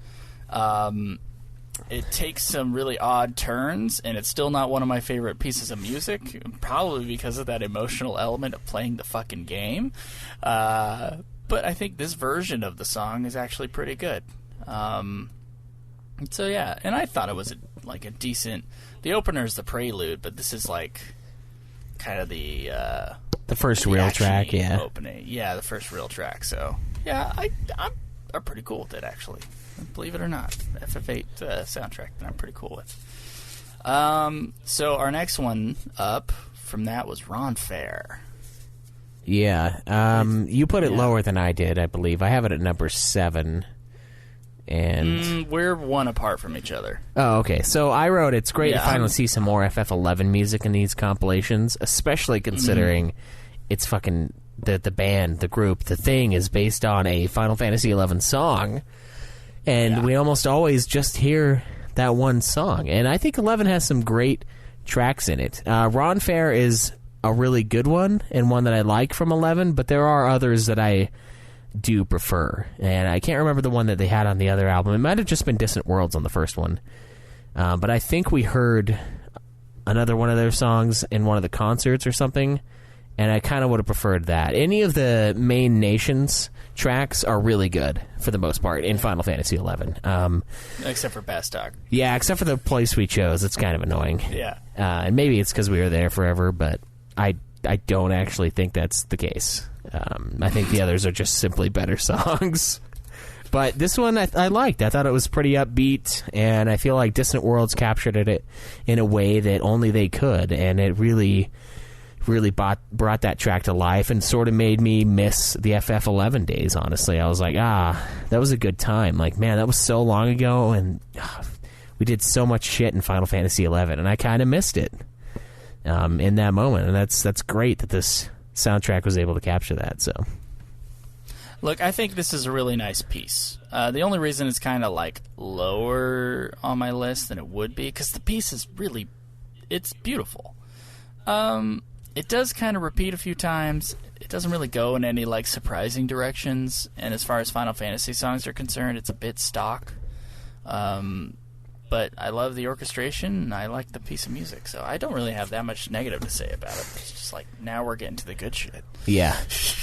It takes some really odd turns, and it's still not one of my favorite pieces of music, probably because of that emotional element of playing the fucking game. But I think this version of the song is actually pretty good. So, yeah, and I thought it was a decent... The opener is the prelude, but this is like kind of the first real track, yeah. Opening. Yeah, the first real track, so Yeah, I'm pretty cool with it, actually. Believe it or not. FF8 soundtrack that I'm pretty cool with. So our next one up from that was Ron Fair. Yeah. You put it lower than I did, I believe. I have it at number 7. And we're one apart from each other. Oh, okay. So I wrote, it's great to finally see some more FF11 music in these compilations, especially considering it's fucking the band, the group, the thing is based on a Final Fantasy XI song, and we almost always just hear that one song. And I think 11 has some great tracks in it. Ron Fair is a really good one and one that I like from 11, but there are others that I do prefer, and I can't remember the one that they had on the other album. It might have just been Distant Worlds on the first one, but I think we heard another one of their songs in one of the concerts or something, and I kind of would have preferred that. Any of the main nations tracks are really good for the most part in Final Fantasy XI, except for Bastok. Yeah, except for the place we chose. It's kind of annoying. Yeah, and maybe it's because we were there forever, but I don't actually think that's the case. I think the others are just simply better songs. But this one I liked. I thought it was pretty upbeat, and I feel like Distant Worlds captured it in a way that only they could, and it really brought that track to life and sort of made me miss the FF11 days, honestly. I was like, that was a good time. Like, man, that was so long ago, and we did so much shit in Final Fantasy XI, and I kind of missed it in that moment, and that's great that this soundtrack was able to capture that. So, look, I think this is a really nice piece. The only reason it's kind of like lower on my list than it would be, because the piece is really, it's beautiful. It does kind of repeat a few times. It doesn't really go in any like surprising directions, and as far as Final Fantasy songs are concerned, it's a bit stock. But I love the orchestration, and I like the piece of music, so I don't really have that much negative to say about it. It's just like, now we're getting to the good shit. Yeah.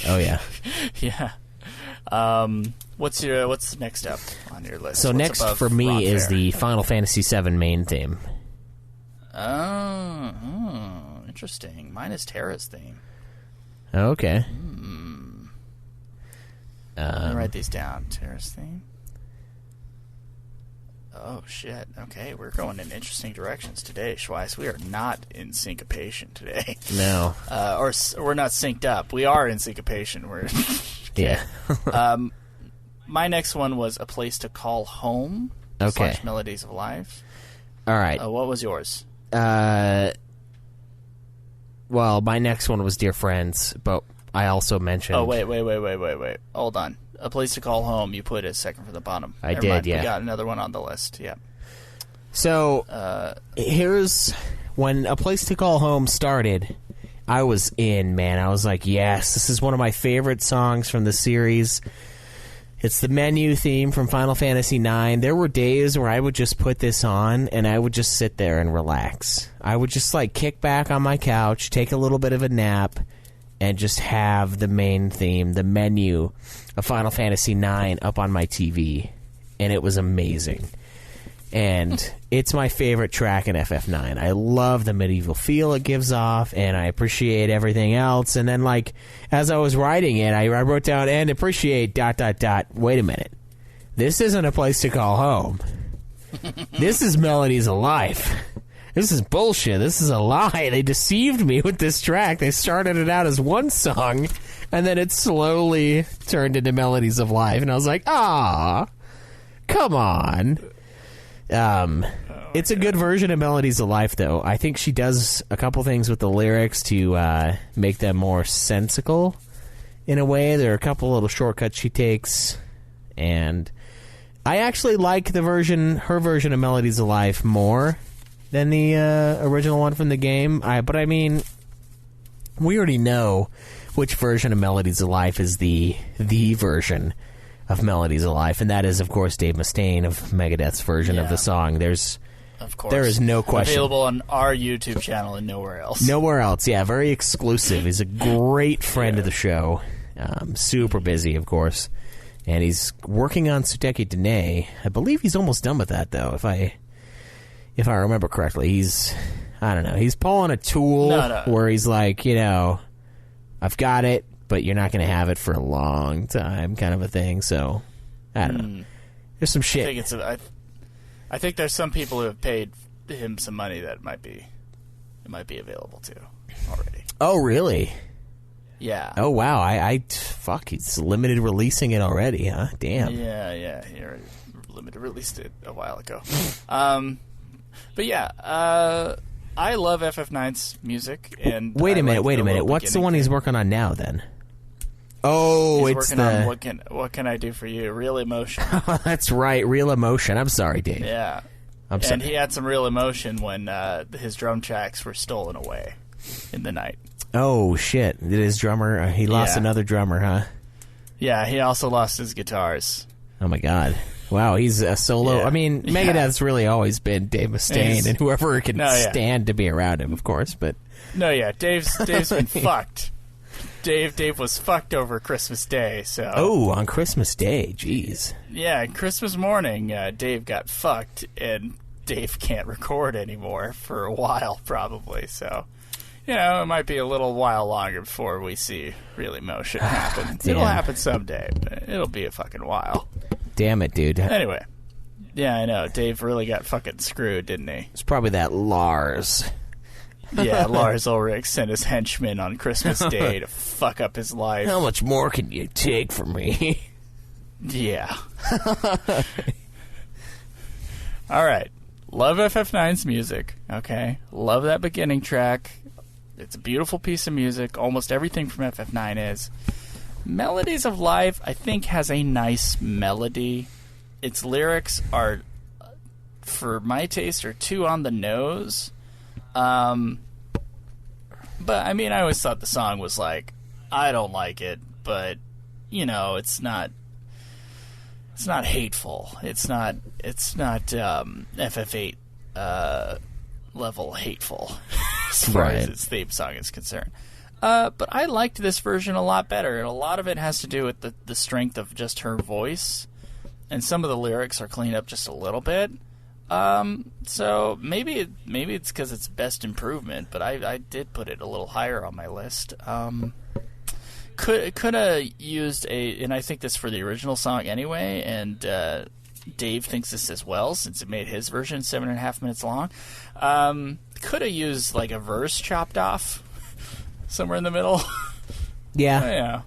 Oh, yeah. Yeah. What's next up on your list? So what's next for me is the Final Fantasy VII main theme. Oh, interesting. Mine is Terra's theme. Okay. Let me write these down. Terra's theme. Oh, shit. Okay, we're going in interesting directions today, Schweiss. We are not in syncopation today. No. Or we're not synced up. We are in syncopation. We're yeah. My next one was A Place to Call Home. Okay. / Melodies of Life. All right. What was yours? Well, my next one was Dear Friends, but I also mentioned... Oh, wait. Hold on. A Place to Call Home, you put it second from the bottom. I did, mind. yeah. We got another one on the list, yeah. So, here's... When A Place to Call Home started, I was in, man. I was like, yes, this is one of my favorite songs from the series. It's the menu theme from Final Fantasy IX. There were days where I would just put this on, and I would just sit there and relax. I would just, like, kick back on my couch, take a little bit of a nap, and just have the main theme, the menu of Final Fantasy IX up on my TV. And it was amazing. And it's my favorite track in FF9. I love the medieval feel it gives off, and I appreciate everything else. And then, like, as I was writing it, I wrote down, and appreciate ... Wait a minute. This isn't A Place to Call Home. This is Melodies of Life. This is bullshit. This is a lie. They deceived me with this track. They started it out as one song, and then it slowly turned into Melodies of Life. And I was like, come on. It's a good version of Melodies of Life, though. I think she does a couple things with the lyrics to make them more sensical in a way. There are a couple little shortcuts she takes, and I actually like her version of Melodies of Life more than the original one from the game. But I mean, we already know which version of Melodies of Life is the version of Melodies of Life, and that is, of course, Dave Mustaine of Megadeth's version of the song. There is no question. Available on our YouTube channel and nowhere else. Nowhere else, yeah. Very exclusive. He's a great friend of the show. Super busy, of course. And he's working on Suteki Dene. I believe he's almost done with that, though, if I remember correctly. He's pulling a tool where he's like, I've got it. but you're not going to have it for a long time, kind of a thing. So, I don't know. There's some shit. I think there's some people who have paid him some money that it might be available to already. Oh, really? Yeah. Oh, wow. Fuck, he's limited releasing it already, huh? Damn. Yeah. He already limited released it a while ago. But yeah, I love FF9's music. And wait a minute. What's the one he's working on now, then? Oh, he's it's working on what can I do for you? Real Emotion. That's right, Real Emotion. I'm sorry, Dave. Yeah. I'm sorry. And he had some real emotion when his drum tracks were stolen away in the night. Oh, shit. Did his drummer... he lost another drummer, huh? Yeah, he also lost his guitars. Oh, my God. Wow, he's a solo... Yeah. I mean, Megadeth's really always been Dave Mustaine and whoever can stand to be around him, of course, but... No, yeah, Dave's been fucked. Dave was fucked over Christmas Day, so... Oh, on Christmas Day, jeez. Yeah, Christmas morning, Dave got fucked, and Dave can't record anymore for a while, probably, so... You know, it might be a little while longer before we see Real Emotion happen. It'll happen someday, but it'll be a fucking while. Damn it, dude. Anyway. Yeah, I know. Dave really got fucking screwed, didn't he? It's probably that Lars. Yeah, Lars Ulrich sent his henchmen on Christmas Day to fuck up his life. How much more can you take from me? Yeah. All right. Love FF9's music, okay? Love that beginning track. It's a beautiful piece of music. Almost everything from FF9 is. Melodies of Life, I think, has a nice melody. Its lyrics are, for my taste, are too on the nose. But, I mean, I always thought the song was like, I don't like it, but, you know, it's not hateful. It's not FF8 level hateful as far as its theme song is concerned. But I liked this version a lot better. And a lot of it has to do with the strength of just her voice, and some of the lyrics are cleaned up just a little bit. So maybe it's because it's best improvement, but I did put it a little higher on my list. Could have used and I think this for the original song anyway, and Dave thinks this as well, since it made his version 7.5 minutes long. Could have used like a verse chopped off somewhere in the middle. Yeah. Yeah.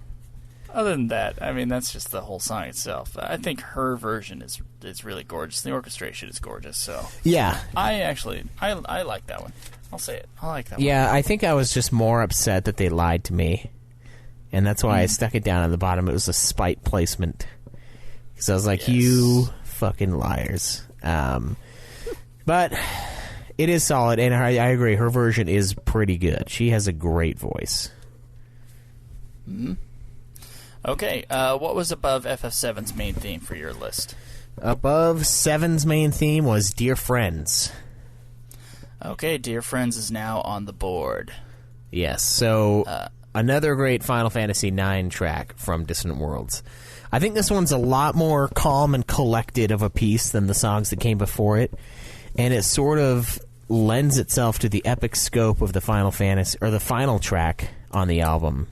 Other than that, I mean, that's just the whole song itself. I think her version is really gorgeous. The orchestration is gorgeous. So yeah, I like that one. I'll say it. I like that one. Yeah, I think I was just more upset that they lied to me, and that's why I stuck it down at the bottom. It was a spite placement, because I was like, you fucking liars. But it is solid, and I agree. Her version is pretty good. She has a great voice. Mm-hmm. Okay, what was above FF7's main theme for your list? Above 7's main theme was Dear Friends. Okay, Dear Friends is now on the board. Yes, so another great Final Fantasy IX track from Distant Worlds. I think this one's a lot more calm and collected of a piece than the songs that came before it, and it sort of lends itself to the epic scope of the Final Fantasy, or the final track on the album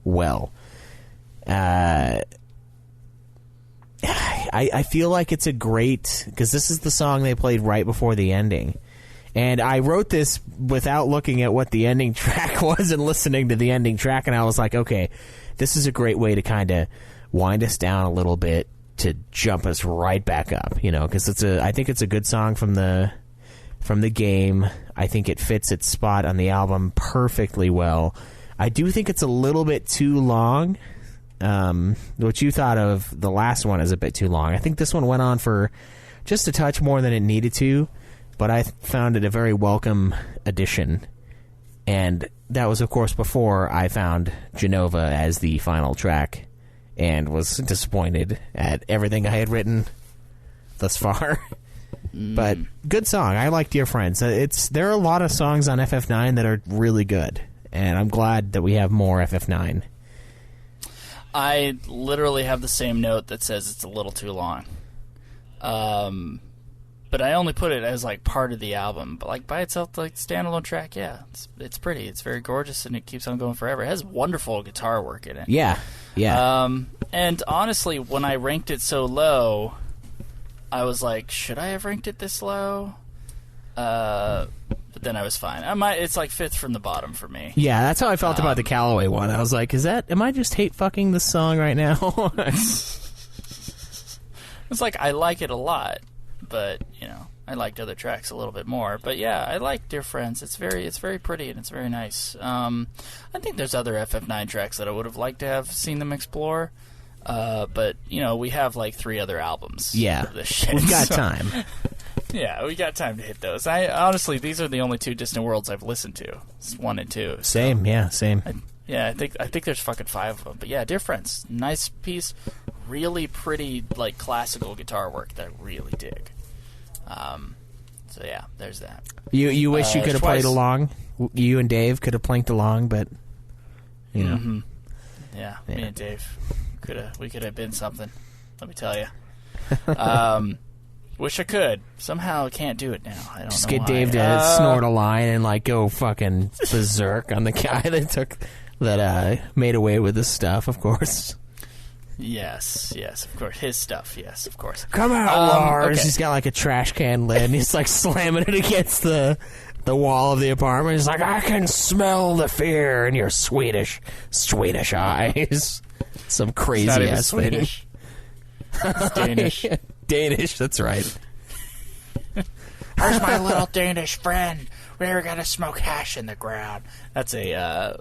well. I feel like it's a great, because this is the song they played right before the ending, and I wrote this without looking at what the ending track was and listening to the ending track, and I was like, okay, this is a great way to kind of wind us down a little bit to jump us right back up, you know, because I think it's a good song from the game. I think it fits its spot on the album perfectly well. I do think it's a little bit too long. What you thought of the last one is a bit too long. I think this one went on for just a touch more than it needed to, but I found it a very welcome addition. And that was, of course, before I found Genova as the final track and was disappointed at everything I had written thus far. But good song. I like Dear Friends. There are a lot of songs on FF9 that are really good, and I'm glad that we have more FF9. I literally have the same note that says it's a little too long. But I only put it as like part of the album. But like by itself, like standalone track, yeah, it's pretty. It's very gorgeous, and it keeps on going forever. It has wonderful guitar work in it. Yeah. And honestly, when I ranked it so low, I was like, should I have ranked it this low? But then I was fine. It's like fifth from the bottom for me. Yeah, that's how I felt about the Calloway one. I was like, am I just hate fucking this song right now? It's like, I like it a lot, but, I liked other tracks a little bit more. But yeah, I like Dear Friends. It's very pretty and it's very nice. I think there's other FF9 tracks that I would have liked to have seen them explore. But, we have like 3 other albums. Yeah, of this shit, we've got time. Yeah, we got time to hit those. Honestly, these are the only 2 Distant Worlds I've listened to. It's 1 and 2. So. Same. I think there's fucking 5 of them. But yeah, Dear Friends, nice piece, really pretty like classical guitar work that I really dig. So yeah, there's that. You wish you could have played along. You and Dave could have planked along, but Mm-hmm. Yeah, me and Dave we could have been something. Let me tell you. Wish I could. Somehow I can't do it now. I don't just know get why. Dave to snort a line and like go fucking berserk on the guy that made away with his stuff. Of course. Yes, of course. His stuff, yes, of course. Come out, Lars. Okay. He's got like a trash can lid, and he's like slamming it against the wall of the apartment. He's like, I can smell the fear in your Swedish eyes. Some crazy ass Swedish. It's Danish. Danish, that's right. Where's my little Danish friend? We're gonna smoke hash in the ground. That's a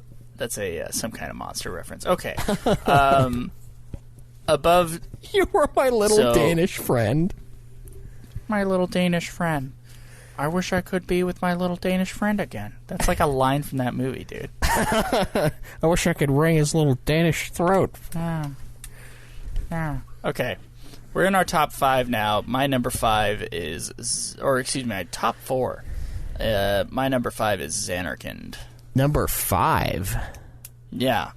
some kind of monster reference. Okay. Above, you were my little Danish friend. My little Danish friend. I wish I could be with my little Danish friend again. That's like a line from that movie, dude. I wish I could wring his little Danish throat. Okay. We're in our top 5 now. My number 5 my top 4. My number 5 is Xanarkand. Number 5? Yeah.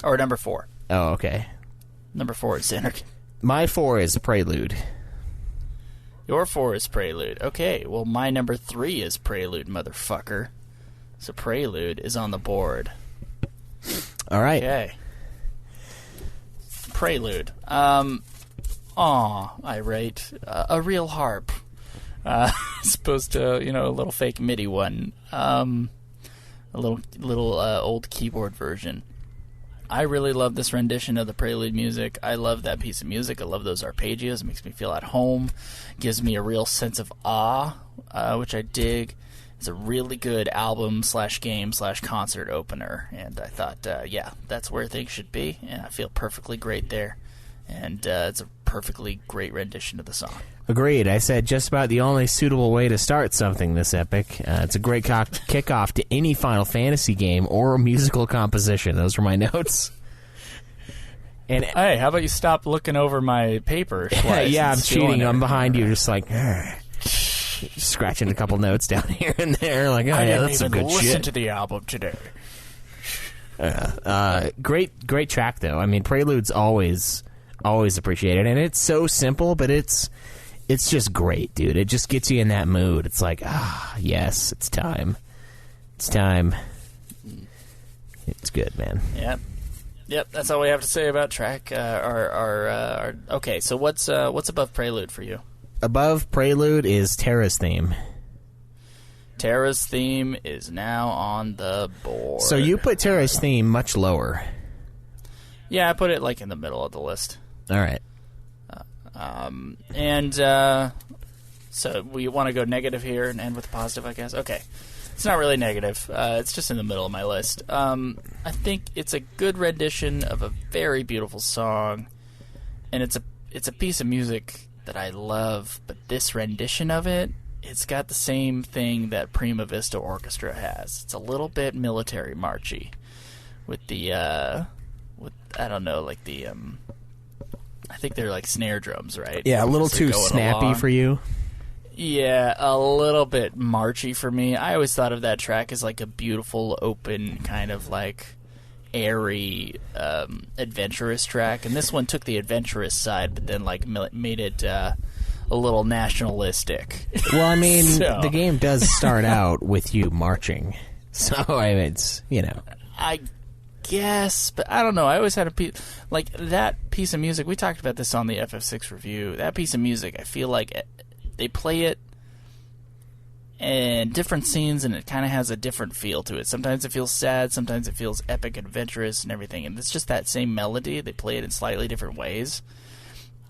Or number 4. Oh, okay. Number 4 is Xanarkand. My 4 is Prelude. Your 4 is Prelude. Okay, well, my number 3 is Prelude, motherfucker. So Prelude is on the board. All right. Okay. Prelude. I rate a real harp. As opposed to, a little fake MIDI one. A little old keyboard version. I really love this rendition of the Prelude music. I love that piece of music. I love those arpeggios. It makes me feel at home. Gives me a real sense of awe, which I dig. It's a really good album/game/concert opener. And I thought, that's where things should be. And I feel perfectly great there. And it's a perfectly great rendition of the song. Agreed. I said just about the only suitable way to start something this epic. It's a great kickoff to any Final Fantasy game or musical composition. Those were my notes. And hey, how about you stop looking over my paper? Yeah, I'm cheating. I'm behind you, just like scratching a couple notes down here and there. Like, that's some good shit. Listen to the album today. Great track though. I mean, Prelude's always appreciated, and it's so simple, but it's just great, dude. It just gets you in that mood. It's like, yes, it's time. It's time. It's good, man. Yep. That's all we have to say about track. Okay. So what's above Prelude for you? Above Prelude is Terra's theme. Terra's theme is now on the board. So you put Terra's theme much lower. Yeah, I put it like in the middle of the list. All right. So we want to go negative here and end with a positive, I guess. Okay. It's not really negative. It's just in the middle of my list. I think it's a good rendition of a very beautiful song, and it's a piece of music that I love. But this rendition of it, it's got the same thing that Prima Vista Orchestra has. It's a little bit military marchy, with the I don't know, like the I think they're like snare drums, right? Yeah, a little too snappy along. For you. Yeah, a little bit marchy for me. I always thought of that track as like a beautiful, open, kind of like airy, adventurous track. And this one took the adventurous side, but then like made it a little nationalistic. Well, I mean, the game does start out with you marching, so I mean, it's, you know. I guess, but I don't know. I always had a piece like that piece of music. We talked about this on the FF6 review. That piece of music, I feel like they play it in different scenes, and it kind of has a different feel to it. Sometimes it feels sad, sometimes it feels epic, adventurous, and everything. And it's just that same melody. They play it in slightly different ways.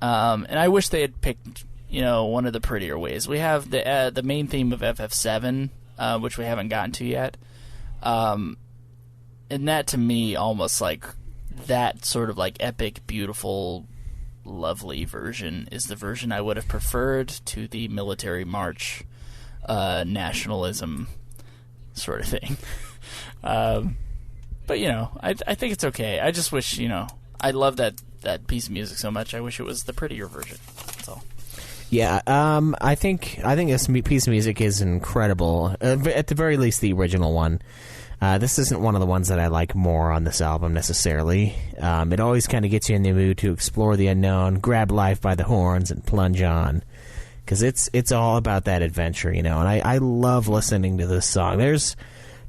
And I wish they had picked, one of the prettier ways. We have the main theme of FF7, which we haven't gotten to yet. And that, to me, almost like that sort of like epic, beautiful, lovely version is the version I would have preferred to the military march, nationalism sort of thing. But, I think it's okay. I just wish, I love that piece of music so much. I wish it was the prettier version. That's all. Yeah, I think this piece of music is incredible. At the very least, the original one. This isn't one of the ones that I like more on this album necessarily. It always kind of gets you in the mood to explore the unknown, grab life by the horns, and plunge on. Because it's all about that adventure, And I love listening to this song. There's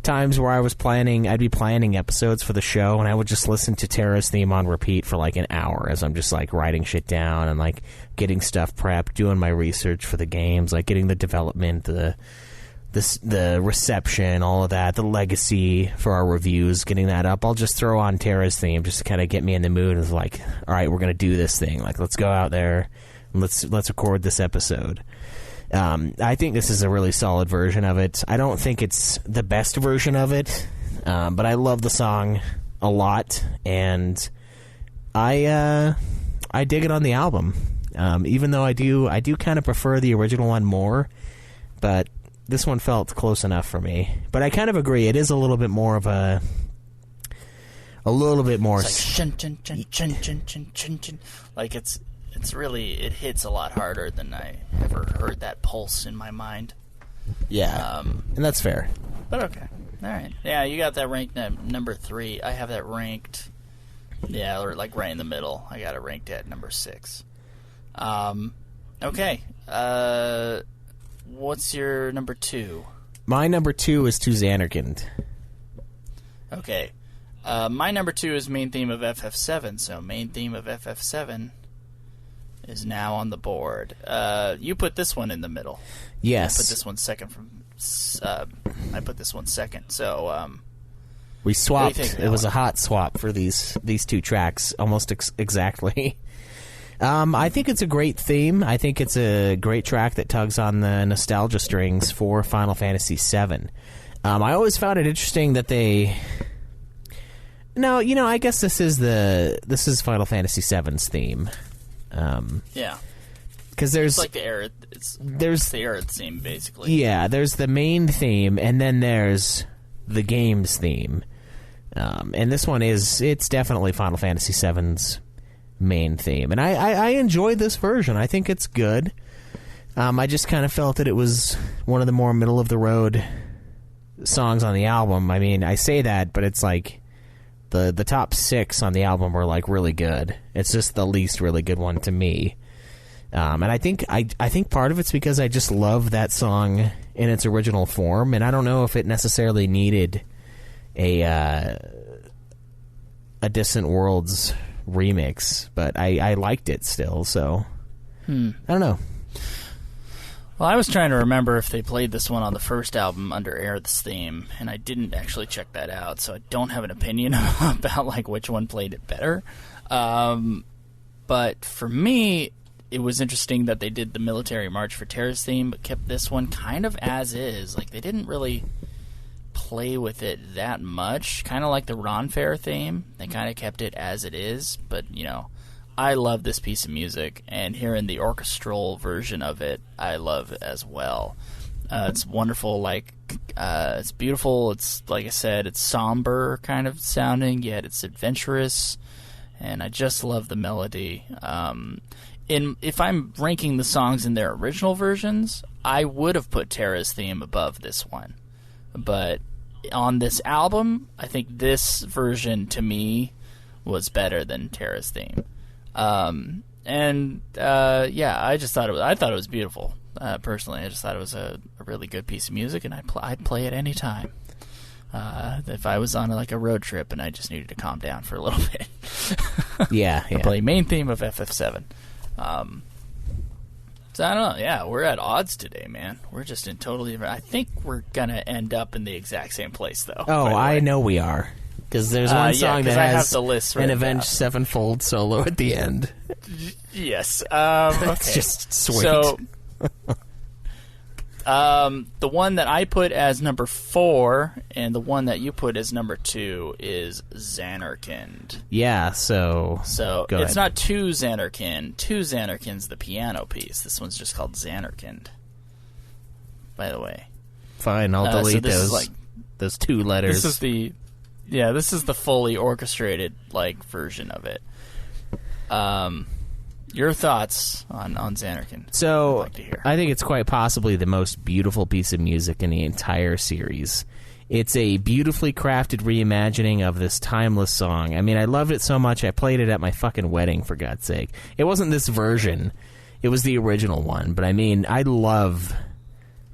times where I'd be planning episodes for the show, and I would just listen to Terra's theme on repeat for like an hour as I'm just like writing shit down and like getting stuff prepped, doing my research for the games, like getting the development, the reception, all of that, the legacy for our reviews, getting that up. I'll just throw on Terra's theme just to kind of get me in the mood. It's like, all right, we're going to do this thing. Like, let's go out there and let's record this episode. I think this is a really solid version of it. I don't think it's the best version of it, but I love the song a lot, and I dig it on the album. Even though I do kind of prefer the original one more, but this one felt close enough for me. But I kind of agree. It is a little bit more of a little bit more. It's like chun chun chun chun chun chun chun chun. Like it's really, it hits a lot harder than I ever heard that pulse in my mind. Yeah, and that's fair. But okay, all right. Yeah, you got that ranked at number 3. I have that ranked. Yeah, or like right in the middle. I got it ranked at number 6. Okay. What's your number 2? My number 2 is To Xanarkand. Okay. My number 2 is main theme of FF7, so main theme of FF7 is now on the board. You put this one in the middle. Yes. I put this one second I put this one second, so... we swapped. It was a hot swap for these two tracks, almost exactly. I think it's a great theme. I think it's a great track that tugs on the nostalgia strings for Final Fantasy VII. I always found it interesting that they... No, I guess this is Final Fantasy VII's theme. Yeah. Because there's... It's like the Aerith... There's the Aerith theme, basically. Yeah, there's the main theme, and then there's the game's theme. And this one it's definitely Final Fantasy VII's main theme, and I enjoyed this version. I think it's good. I just kind of felt that it was one of the more middle of the road songs on the album. I mean, I say that, but it's like the top 6 on the album were like really good. It's just the least really good one to me. And I think part of it's because I just love that song in its original form, and I don't know if it necessarily needed a Distant Worlds remix, but I liked it still, so I don't know. Well, I was trying to remember if they played this one on the first album under Aerith's theme, and I didn't actually check that out, so I don't have an opinion about like which one played it better. But for me, it was interesting that they did the military march for Terra's theme, but kept this one kind of as is. Like, they didn't really play with it that much, kind of like the Ron Fair theme. They kind of kept it as it is, but I love this piece of music, and hearing the orchestral version of it, I love as well. It's wonderful, it's beautiful, it's, like I said, it's somber kind of sounding, yet it's adventurous, and I just love the melody. If I'm ranking the songs in their original versions, I would have put Terra's theme above this one. But on this album, I think this version, to me, was better than Terra's theme. I just thought I thought it was beautiful. Personally, I just thought it was a really good piece of music, and I'd play it any time. If I was on a road trip and I just needed to calm down for a little bit. Yeah. I'd play main theme of FF7. So I don't know. Yeah, we're at odds today, man. We're just in totally. I think we're gonna end up in the exact same place, though. Oh, I know we are, because there's one song that has the list right an Avenged Sevenfold solo at the end. Yes, It's just sweet. So, the one that I put as number 4 and the one that you put as number 2 is Xanarkand. Yeah, so go it's ahead. not 2 Xanarkand. 2 Xanarkand's the piano piece. This one's just called Xanarkand, by the way. Fine, I'll delete those 2 letters. This is the fully orchestrated version of it. Your thoughts on Xanarkand? So, I'd like to hear. I think it's quite possibly the most beautiful piece of music in the entire series. It's a beautifully crafted reimagining of this timeless song. I mean, I loved it so much, I played it at my fucking wedding, for God's sake. It wasn't this version. It was the original one. But, I mean, I love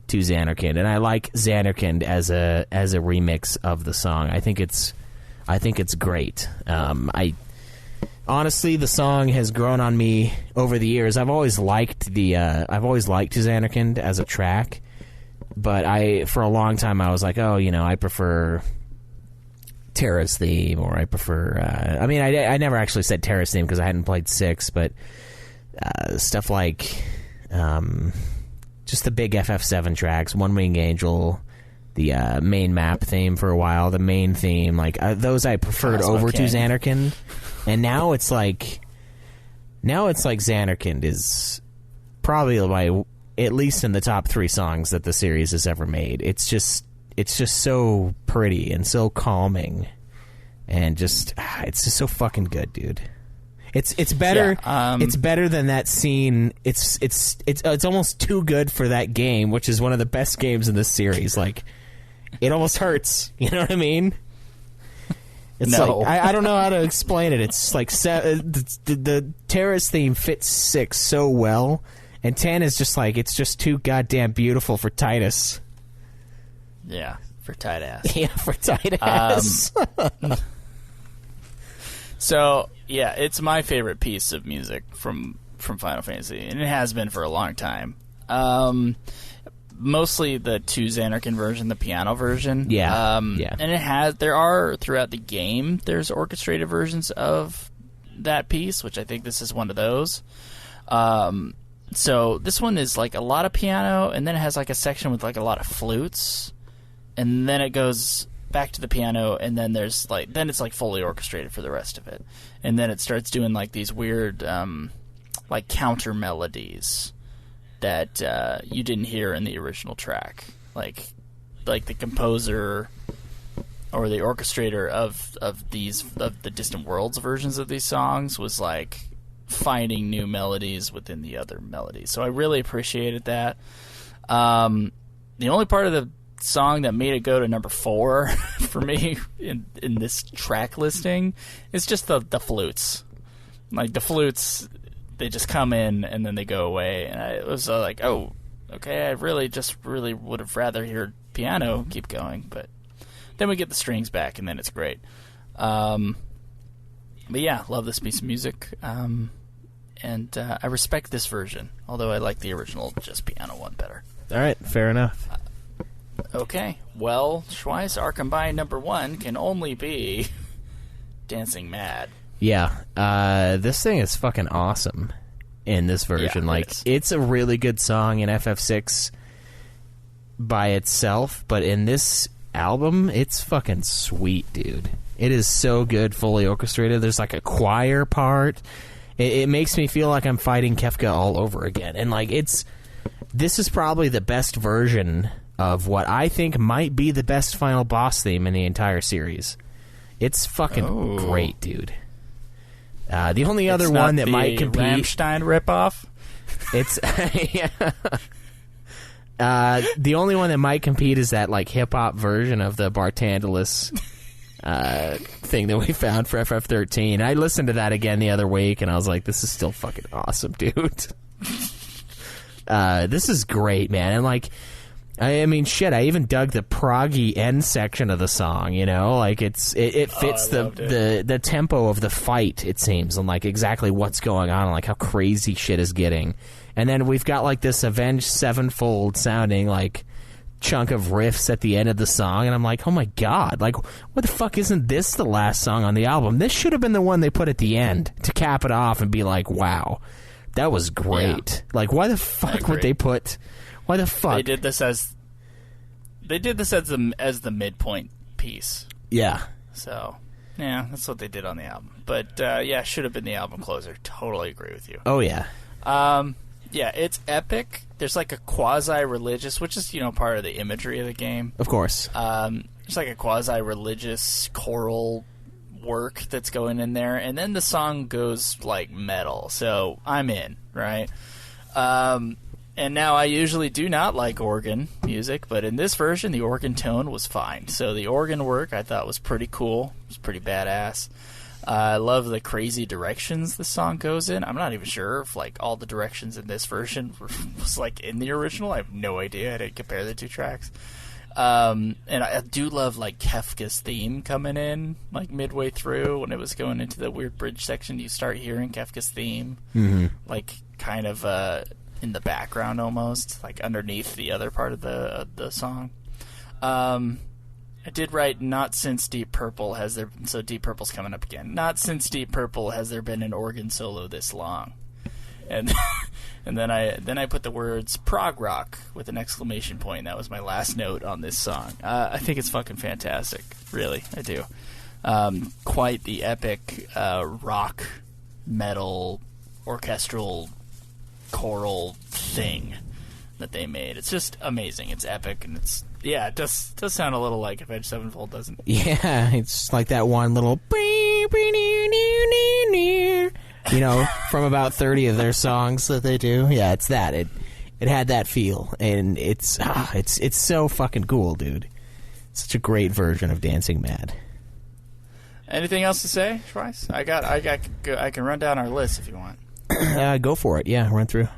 2 Xanarkand, and I like Xanarkand as a remix of the song. I think it's great. Honestly, the song has grown on me over the years. I've always liked Xanarkand as a track, but for a long time I was like, I prefer Terra's theme, or I prefer. I never actually said Terra's theme because I hadn't played 6, but stuff like just the big FF7 tracks, One Wing Angel, the main map theme for a while, the main theme, those I preferred over to Xanarkand. And now it's like Xanarkand is probably at least in the top 3 songs that the series has ever made. It's just so pretty and so calming, and it's just so fucking good, dude. It's better. Yeah, it's better than that scene. It's almost too good for that game, which is one of the best games in this series. It almost hurts. You know what I mean? It's I don't know how to explain it. It's the Terrace theme fits 6 so well, and 10 is just it's just too goddamn beautiful for Titus. Yeah, for tight ass. Yeah, for tight ass. So yeah, it's my favorite piece of music from Final Fantasy, and it has been for a long time. Mostly the 2 Xanarkand version, the piano version. Yeah. And there are, throughout the game, there's orchestrated versions of that piece, which I think this is one of those. So this one is a lot of piano, and then it has a section with a lot of flutes, and then it goes back to the piano, and then there's then it's fully orchestrated for the rest of it. And then it starts doing these weird counter melodies that you didn't hear in the original track, like the composer or the orchestrator of the Distant Worlds versions of these songs was finding new melodies within the other melodies. So I really appreciated that. The only part of the song that made it go to number 4 for me in this track listing is just the flutes. The flutes, they just come in and then they go away, and it was oh, okay, I really would have rather heard piano keep going, but then we get the strings back and then it's great. But yeah, love this piece of music, and I respect this version, although I like the original just piano one better. All right, fair enough. Okay, well, Schweiss, our combined number 1 can only be Dancing Mad. Yeah, this thing is fucking awesome in this version. Yeah, it's a really good song in FF6 by itself, but in this album, it's fucking sweet, dude. It is so good, fully orchestrated. There's a choir part. It makes me feel like I'm fighting Kefka all over again. And this is probably the best version of what I think might be the best final boss theme in the entire series. It's fucking great, dude. The only other one that might compete, Rammstein ripoff. It's the only one that might compete is that hip hop version of the Bartandalus thing that we found for FF13. I listened to that again the other week, and I was like, this is still fucking awesome, dude. This is great, man. And, like, I mean, shit, I even dug the proggy end section of the song, you know? Like, it fits the tempo of the fight, it seems, and, like, exactly what's going on, and, like, how crazy shit is getting. And then we've got, like, this Avenged Sevenfold sounding, like, chunk of riffs at the end of the song, and I'm like, oh my god, like, what the fuck, isn't this the last song on the album? This should have been the one they put at the end to cap it off and be like, wow, that was great. Yeah. Like, why the fuck would they put... Why the fuck? They did this as the midpoint piece. Yeah. So, yeah, that's what they did on the album. But, yeah, should have been the album closer. Totally agree with you. Oh, yeah. Yeah, it's epic. There's like a quasi-religious, which is, you know, part of the imagery of the game. Of course. There's like a quasi-religious choral work that's going in there. And then the song goes, like, metal. So I'm in, right? And now I usually do not like organ music, but in this version, the organ tone was fine. So the organ work I thought was pretty cool. It was pretty badass. I love the crazy directions the song goes in. I'm not even sure if, like, all the directions in this version was, like, in the original. I have no idea. I didn't compare the two tracks. And I do love, like, Kefka's theme coming in, like, midway through. When it was going into the weird bridge section, you start hearing Kefka's theme, like, kind of in the background almost, like, underneath the other part of the song. I did write, not since Deep Purple has there... So Deep Purple's coming up again. Not since Deep Purple has there been an organ solo this long. And and then I put the words prog rock with an exclamation point. That was my last note on this song. I think it's fucking fantastic. Really, I do. Quite the epic rock, metal, orchestral, choral thing that they made. It's just amazing. It's epic, and it's... Yeah, it does sound a little like Avenged Sevenfold, doesn't it? Yeah, it's like that one little... You know, from about 30 of their songs that they do. Yeah, it's that. It had that feel, and it's so fucking cool, dude. Such a great version of Dancing Mad. Anything else to say, Schweiss? I can run down our list if you want. Go for it. Yeah, run through.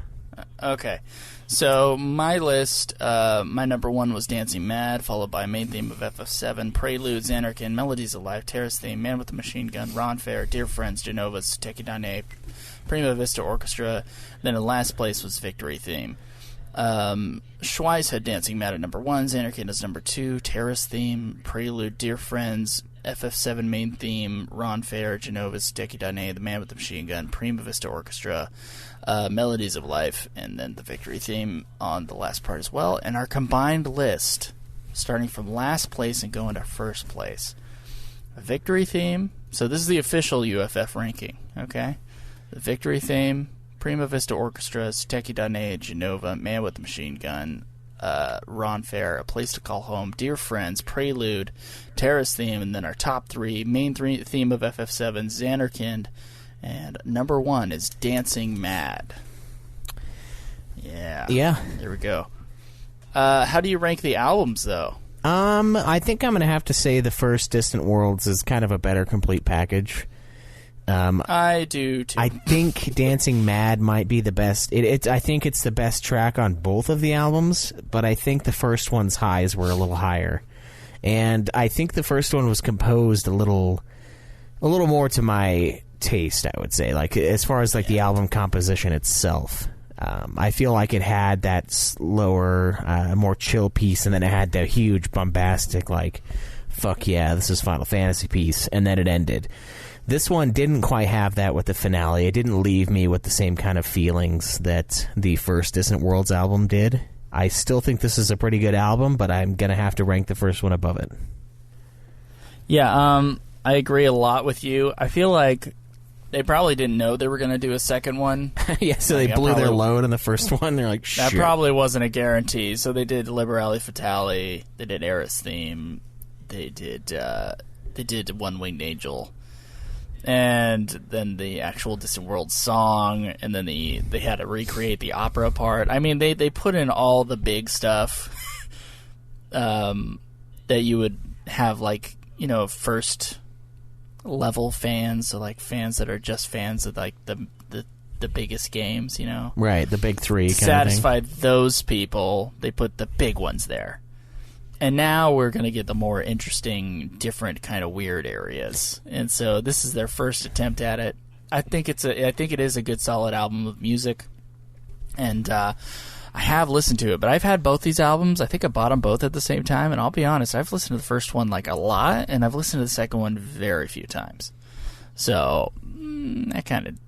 Okay. So my list, my number one was Dancing Mad, followed by main theme of FF7, Preludes, Anarchin, Melodies of Life, Terrace theme, Man with the Machine Gun, Ron Fair, Dear Friends, Genova's, Tekidane, Prima Vista Orchestra. Then in last place was Victory theme. Schweiss had Dancing Mad at number one, Anarchin is number two, Terrace theme, Prelude, Dear Friends, FF7 main theme, Ron Fair, Genova's, Tekidane, The Man with the Machine Gun, Prima Vista Orchestra, Melodies of Life, and then the Victory theme on the last part as well. And our combined list, starting from last place and going to first place. A Victory theme, so this is the official UFF ranking, okay? The Victory theme, Prima Vista Orchestra, Tekidane, Genova, Man with the Machine Gun, Ron Fair, A Place to Call Home, Dear Friends, Prelude, Terrace theme, and then our top three, main theme of FF7, Xanarkand, and number one is Dancing Mad. Yeah. Yeah. There we go. How do you rank the albums, though? I think I'm going to have to say the first Distant Worlds is kind of a better complete package. I do, too. I think Dancing Mad might be the best. I think it's the best track on both of the albums, but I think the first one's highs were a little higher. And I think the first one was composed a little more to my taste, I would say, like as far as like the album composition itself. I feel like it had that slower, more chill piece, and then it had the huge bombastic, like, fuck yeah, this is Final Fantasy piece, and then it ended. This one didn't quite have that with the finale. It didn't leave me with the same kind of feelings that the first Distant Worlds album did. I still think this is a pretty good album, but I'm going to have to rank the first one above it. Yeah, I agree a lot with you. I feel like they probably didn't know they were going to do a second one. Yeah, so they blew their load in the first one. They're like, shit. That probably wasn't a guarantee. So they did Liberale Fatale, they did Eris theme, they did One Winged Angel, and then the actual Distant World song, and then they had to recreate the opera part. I mean, they put in all the big stuff that you would have, like, first level fans, so like fans that are just fans of like the biggest games, Right, the big three. Satisfied those people, they put the big ones there. And now we're going to get the more interesting, different kind of weird areas. And so this is their first attempt at it. I think it is a good, solid album of music. And I have listened to it, but I've had both these albums. I think I bought them both at the same time. And I'll be honest, I've listened to the first one like a lot, and I've listened to the second one very few times. So that kind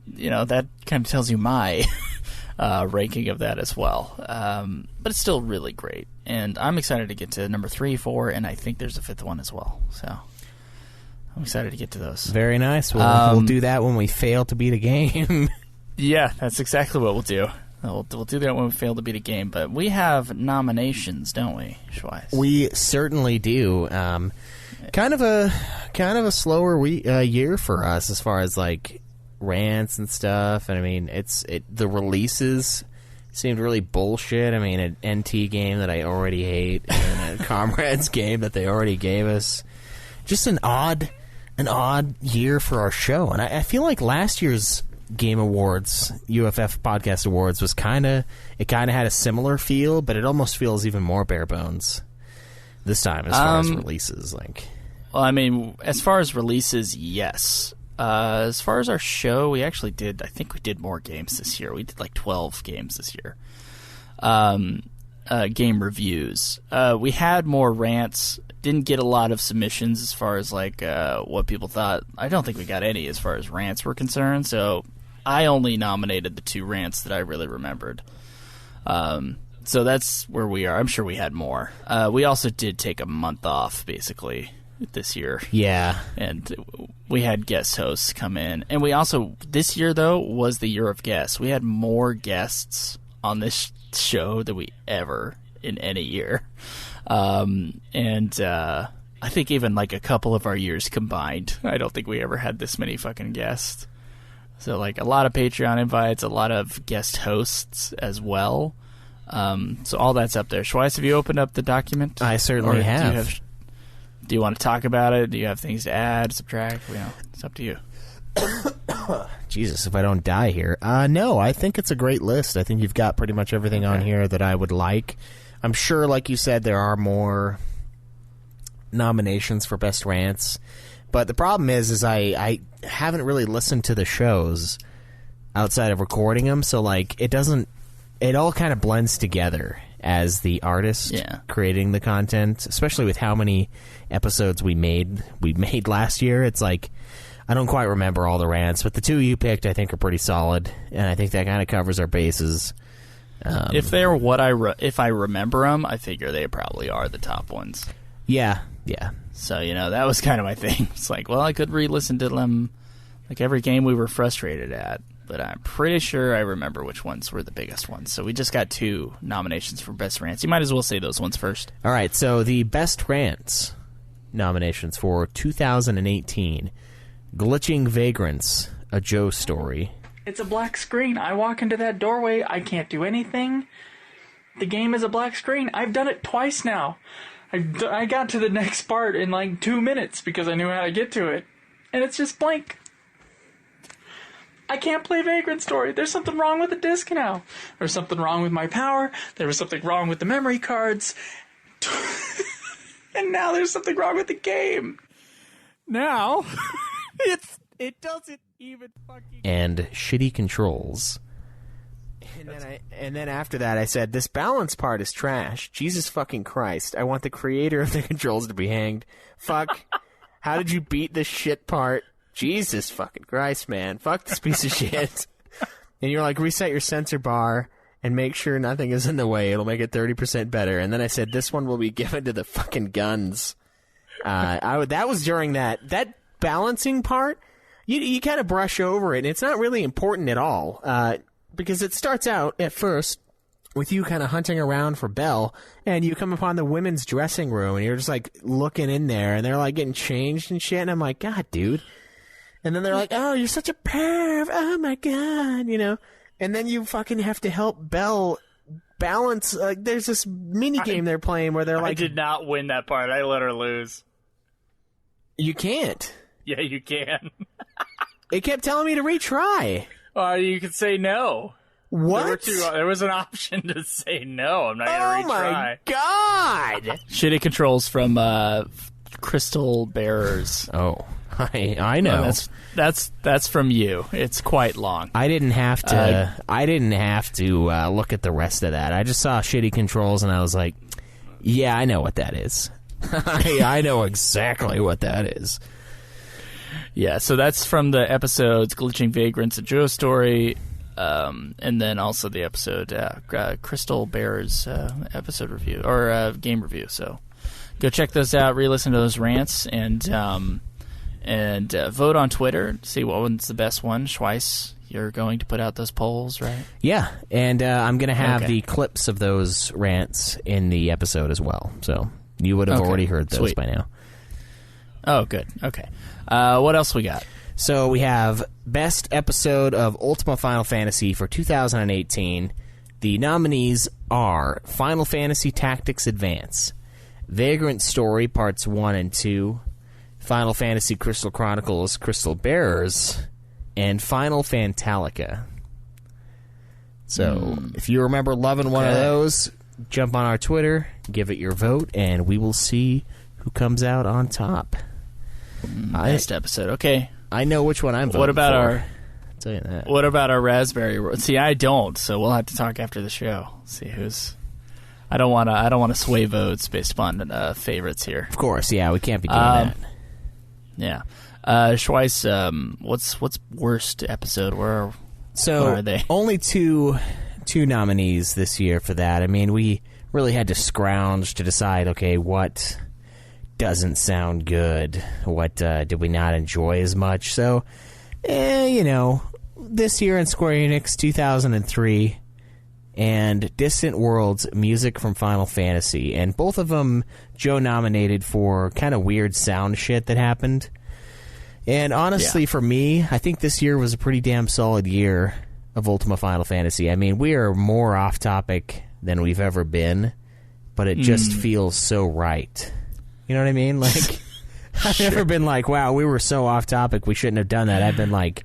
of tells you my ranking of that as well. But it's still really great, and I'm excited to get to number 3, 4, and I think there's a 5th one as well. So I'm excited to get to those. Very nice. We'll do that when we fail to beat a game. Yeah, that's exactly what we'll do. We'll do that when we fail to beat a game. But we have nominations, don't we, Schweiss? We certainly do. Kind of a slower year for us as far as like rants and stuff. And I mean, the releases seemed really bullshit. I mean, an NT game that I already hate, and a Comrades game that they already gave us. Just an odd year for our show. And I feel like last year's Game Awards, UFF Podcast Awards, was kind of had a similar feel, but it almost feels even more bare bones this time as far as releases. Well, I mean, as far as releases, yes. As far as our show, I think we did more games this year. We did like 12 games this year. Game reviews. We had more rants. Didn't get a lot of submissions as far as like what people thought. I don't think we got any as far as rants were concerned. So I only nominated the 2 rants that I really remembered. So that's where we are. I'm sure we had more. We also did take a month off, basically, this year. Yeah. And we had guest hosts come in. And we also, this year, though, was the year of guests. We had more guests on this show than we ever in any year. I think even like a couple of our years combined, I don't think we ever had this many fucking guests. So like a lot of Patreon invites, a lot of guest hosts as well. So all that's up there. Schweiss, have you opened up the document? I certainly have. Do you want to talk about it? Do you have things to add, subtract? It's up to you. Jesus, if I don't die here. No, I think it's a great list. I think you've got pretty much everything on here that I would like. I'm sure, like you said, there are more nominations for Best Rants. But the problem is I haven't really listened to the shows outside of recording them. So, like, it all kind of blends together as the artist creating the content, especially with how many episodes we made last year. It's like, I don't quite remember all the rants, but the 2 you picked I think are pretty solid, and I think that kind of covers our bases. If they're if I remember them, I figure they probably are the top ones. Yeah. So, that was kind of my thing. It's like, well, I could re-listen to them, like every game we were frustrated at, but I'm pretty sure I remember which ones were the biggest ones. So we just got 2 nominations for Best Rants. You might as well say those ones first. All right, so the Best Rants nominations for 2018. Glitching Vagrants, a Joe story. It's a black screen. I walk into that doorway. I can't do anything. The game is a black screen. I've done it twice now. I got to the next part in like 2 minutes because I knew how to get to it. And it's just blank. I can't play Vagrant Story. There's something wrong with the disc now. There's something wrong with my power. There was something wrong with the memory cards. And now there's something wrong with the game. Now, it doesn't even fucking... And shitty controls. And then after that, I said, this balance part is trash. Jesus fucking Christ. I want the creator of the controls to be hanged. Fuck. How did you beat this shit part? Jesus fucking Christ, man. Fuck this piece of shit. And you're like, reset your sensor bar and make sure nothing is in the way. It'll make it 30% better. And then I said, this one will be given to the fucking guns. That was during that balancing part. You kind of brush over it, and it's not really important at all. Because it starts out at first with you kind of hunting around for Belle, and you come upon the women's dressing room, and you're just like looking in there, and they're like getting changed and shit, and I'm like, God, dude. And then they're like, oh, you're such a perv, oh my God, and then you fucking have to help Belle balance. There's this mini game they're playing where they're like, I did not win that part. I let her lose. You can't. Yeah, you can. It kept telling me to retry. You could say no. What? There was an option to say no. I'm not going to retry. Oh my god! Shitty controls from Crystal Bearers. Oh, I know. That's from you. It's quite long. I didn't have to. I didn't have to look at the rest of that. I just saw shitty controls, and I was like, "Yeah, I know what that is. I know exactly what that is." Yeah, so that's from the episodes Glitching Vagrants, a Joe Story, and then also the episode Crystal Bearers episode review or game review. So go check those out, re-listen to those rants, and vote on Twitter. See what one's the best one. Schweiss, you're going to put out those polls, right? Yeah, and I'm going to have the clips of those rants in the episode as well. So you would have already heard those by now. Oh, good. Okay. What else we got? So we have Best Episode of Ultima Final Fantasy for 2018. The nominees are Final Fantasy Tactics Advance, Vagrant Story Parts 1 and 2, Final Fantasy Crystal Chronicles Crystal Bearers, and Final Fantalica. So if you remember loving one of those, jump on our Twitter, give it your vote, and we will see who comes out on top. Best episode. Okay. I know which one I'm voting What about for. our? I'll tell you that. What about our Raspberry? See, I don't. So we'll have to talk after the show. See who's. I don't want to sway votes based upon favorites here. Of course, yeah, we can't be doing that. Yeah. Schweiss, what's worst episode? What are they? Only two nominees this year for that. I mean, we really had to scrounge to decide. Okay, what doesn't sound good? What did we not enjoy as much? So, this year in Square Enix 2003 and Distant Worlds music from Final Fantasy, and both of them Joe nominated for kind of weird sound shit that happened. And honestly, for me, I think this year was a pretty damn solid year of Ultima Final Fantasy. I mean, we are more off topic than we've ever been, but it just feels so right. You know what I mean? Like, I've never been like, wow, we were so off topic, we shouldn't have done that. I've been like,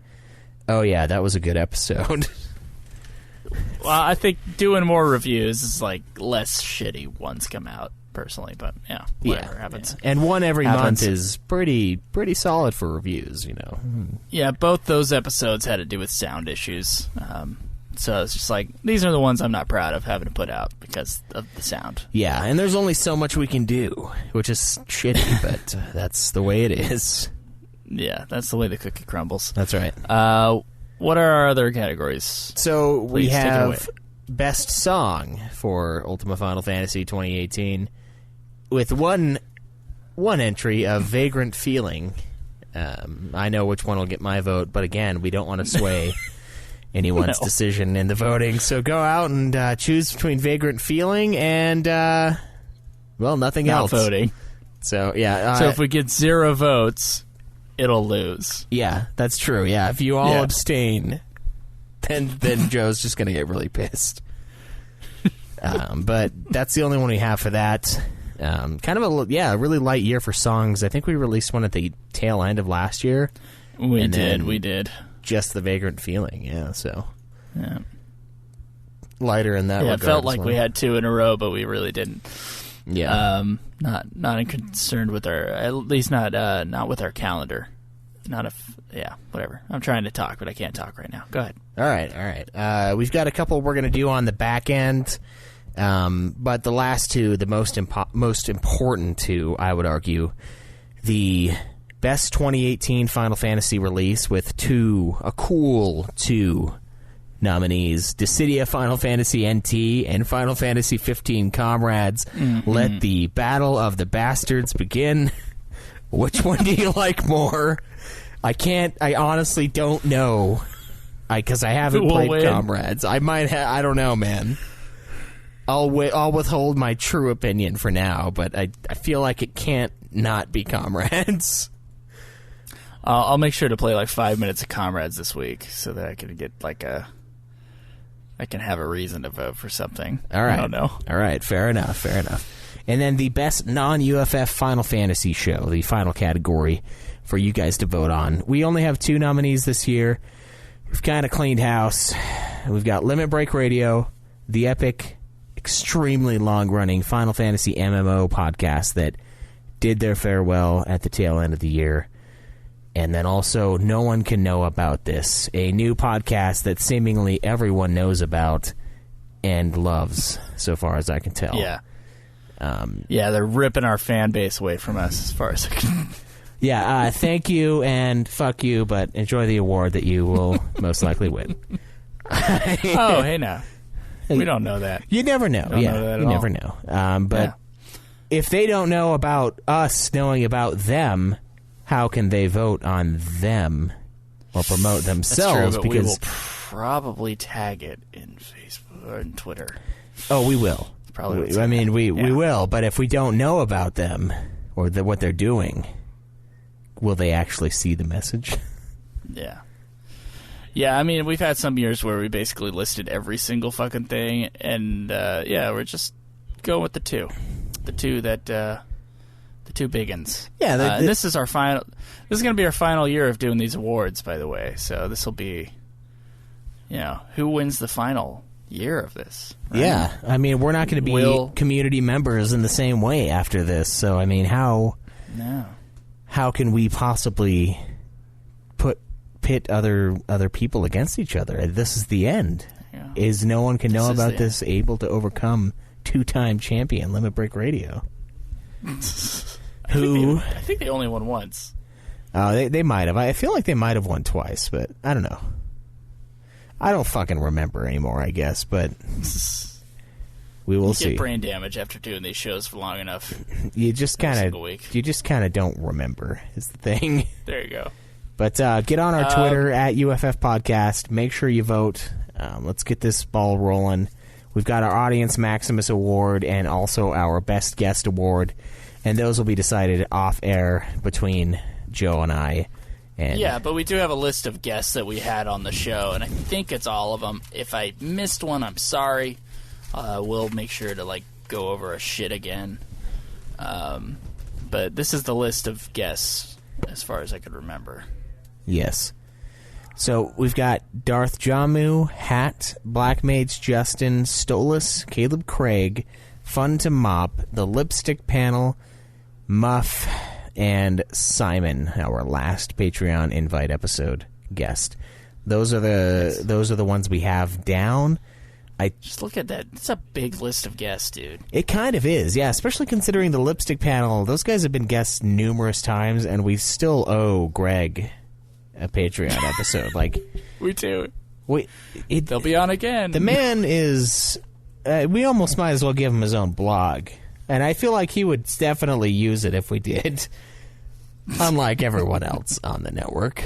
oh yeah, that was a good episode. Well, I think doing more reviews is like less shitty ones come out, personally, but whatever happens. Yeah. And one every month is pretty solid for reviews, Yeah, both those episodes had to do with sound issues. So it's just like, these are the ones I'm not proud of having to put out because of the sound. Yeah, and there's only so much we can do, which is shitty, but that's the way it is. Yeah, that's the way the cookie crumbles. That's right. What are our other categories? So we have Best Song for Ultima Final Fantasy 2018 with one entry of Vagrant Feeling. I know which one will get my vote, but again, we don't want to sway anyone's decision in the voting. So go out and choose between Vagrant Feeling and, nothing else. Not voting. So, yeah. So if we get 0 votes, it'll lose. Yeah, that's true. Yeah, if you all abstain, then Joe's just going to get really pissed. But that's the only one we have for that. Kind of a really light year for songs. I think we released one at the tail end of last year. We did. Just the Vagrant Feeling, so yeah, lighter in that regard. It felt like we had 2 in a row, but we really didn't. Yeah, not concerned with our, at least not with our calendar. Whatever. I'm trying to talk, but I can't talk right now. Go ahead. All right. We've got a couple we're going to do on the back end, but the last two, the most important two, I would argue, the Best 2018 Final Fantasy release with a cool two nominees, Dissidia Final Fantasy NT and Final Fantasy 15 Comrades. Let the Battle of the Bastards begin. Which one do you like more? I honestly don't know. Because I haven't played Comrades. I might I don't know, man. I'll withhold my true opinion for now, but I feel like it can't not be Comrades. I'll make sure to play like 5 minutes of Comrades this week so that I can get like I can have a reason to vote for something. All right. I don't know. All right. Fair enough. And then the best non-UFF Final Fantasy show, the final category for you guys to vote on. We only have 2 nominees this year. We've kind of cleaned house. We've got Limit Break Radio, the epic, extremely long-running Final Fantasy MMO podcast that did their farewell at the tail end of the year. And then also No One Can Know About This, a new podcast that seemingly everyone knows about and loves, so far as I can tell. Yeah. They're ripping our fan base away from us as far as I can. Yeah, thank you and fuck you, but enjoy the award that you will most likely win. Oh, hey now. We don't know that. You never know. Don't know that at all. Never know. But if they don't know about us knowing about them, how can they vote on them or promote themselves? That's true, but because we will probably tag it in Facebook or in Twitter. Oh, we will. We will. But if we don't know about them or what they're doing, will they actually see the message? Yeah. Yeah, I mean, we've had some years where we basically listed every single fucking thing, and we're just going with the two big uns. Yeah, and this is our final. This is going to be our final year of doing these awards, by the way. So this will be, who wins the final year of this? Right? Yeah, I mean, we're not going to be community members in the same way after this. So I mean, how can we possibly pit other people against each other? This is the end. Yeah. Is No One Can Know About This able to overcome 2-time champion Limit Break Radio? I think they only won once. They might have. I feel like they might have won twice, but I don't know. I don't fucking remember anymore, I guess, but we will see. You get brain damage after doing these shows for long enough. You just kind of don't remember is the thing. There you go. But get on our Twitter at UFF Podcast. Make sure you vote. Let's get this ball rolling. We've got our Audience Maximus Award and also our Best Guest Award. And those will be decided off-air between Joe and I. Yeah, but we do have a list of guests that we had on the show, and I think it's all of them. If I missed one, I'm sorry. We'll make sure to go over a shit again. But this is the list of guests as far as I could remember. Yes. So we've got Darth Jamu, Hat, Black Mage Justin, Stolas, Caleb Craig, Fun to Mop, the Lipstick Panel, Muff, and Simon, our last Patreon invite episode guest. Those are the ones we have down. Just look at that. It's a big list of guests, dude. It kind of is, yeah, especially considering the Lipstick Panel. Those guys have been guests numerous times, and we still owe Greg a Patreon episode. We do. They'll be on again. The man is... we almost might as well give him his own blog. And I feel like he would definitely use it if we did. Unlike everyone else on the network,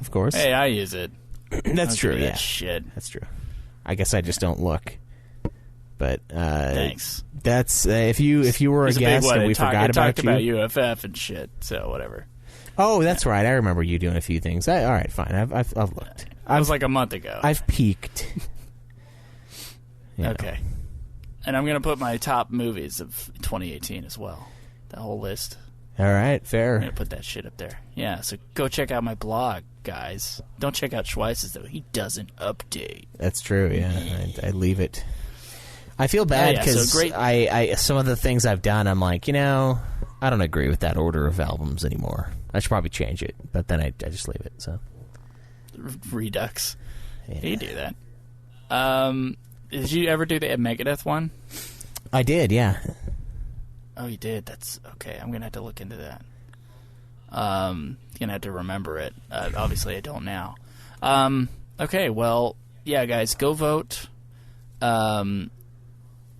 of course. Hey, I use it. That's true, yeah. Shit. That's true. I guess I just don't look. But thanks. That's if you were a guest and we forgot about you. I talked about UFF and shit, so whatever. Oh, that's right. I remember you doing a few things. All right, fine. I've looked. That was like a month ago. I've peeked. Okay. And I'm going to put my top movies of 2018 as well. The whole list. All right, fair. I'm going to put that shit up there. Yeah, so go check out my blog, guys. Don't check out Schweiss's, though. He doesn't update. That's true, yeah. I leave it. I feel bad because I some of the things I've done, I'm like, I don't agree with that order of albums anymore. I should probably change it, but then I just leave it. So Redux. Yeah. You do that. Did you ever do the Megadeth one? I did, yeah. Oh, you did? That's okay. I'm going to have to look into that. Going to have to remember it. Obviously, I don't now. Okay, well, yeah, guys, go vote.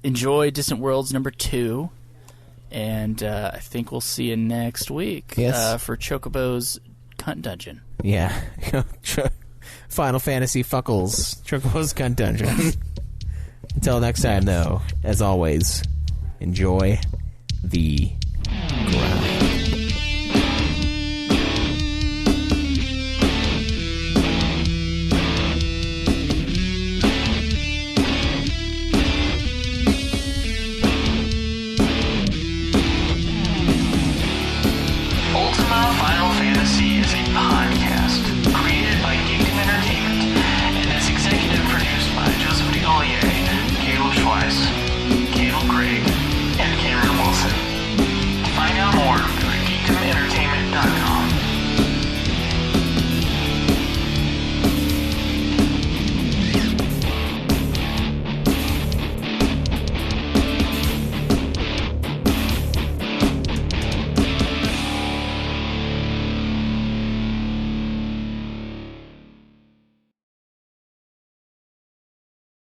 Enjoy Distant Worlds number 2. And I think we'll see you next week for Chocobo's Cunt Dungeon. Yeah. Final Fantasy Fuckles, Chocobo's Cunt Dungeon. Until next time, though, as always, enjoy the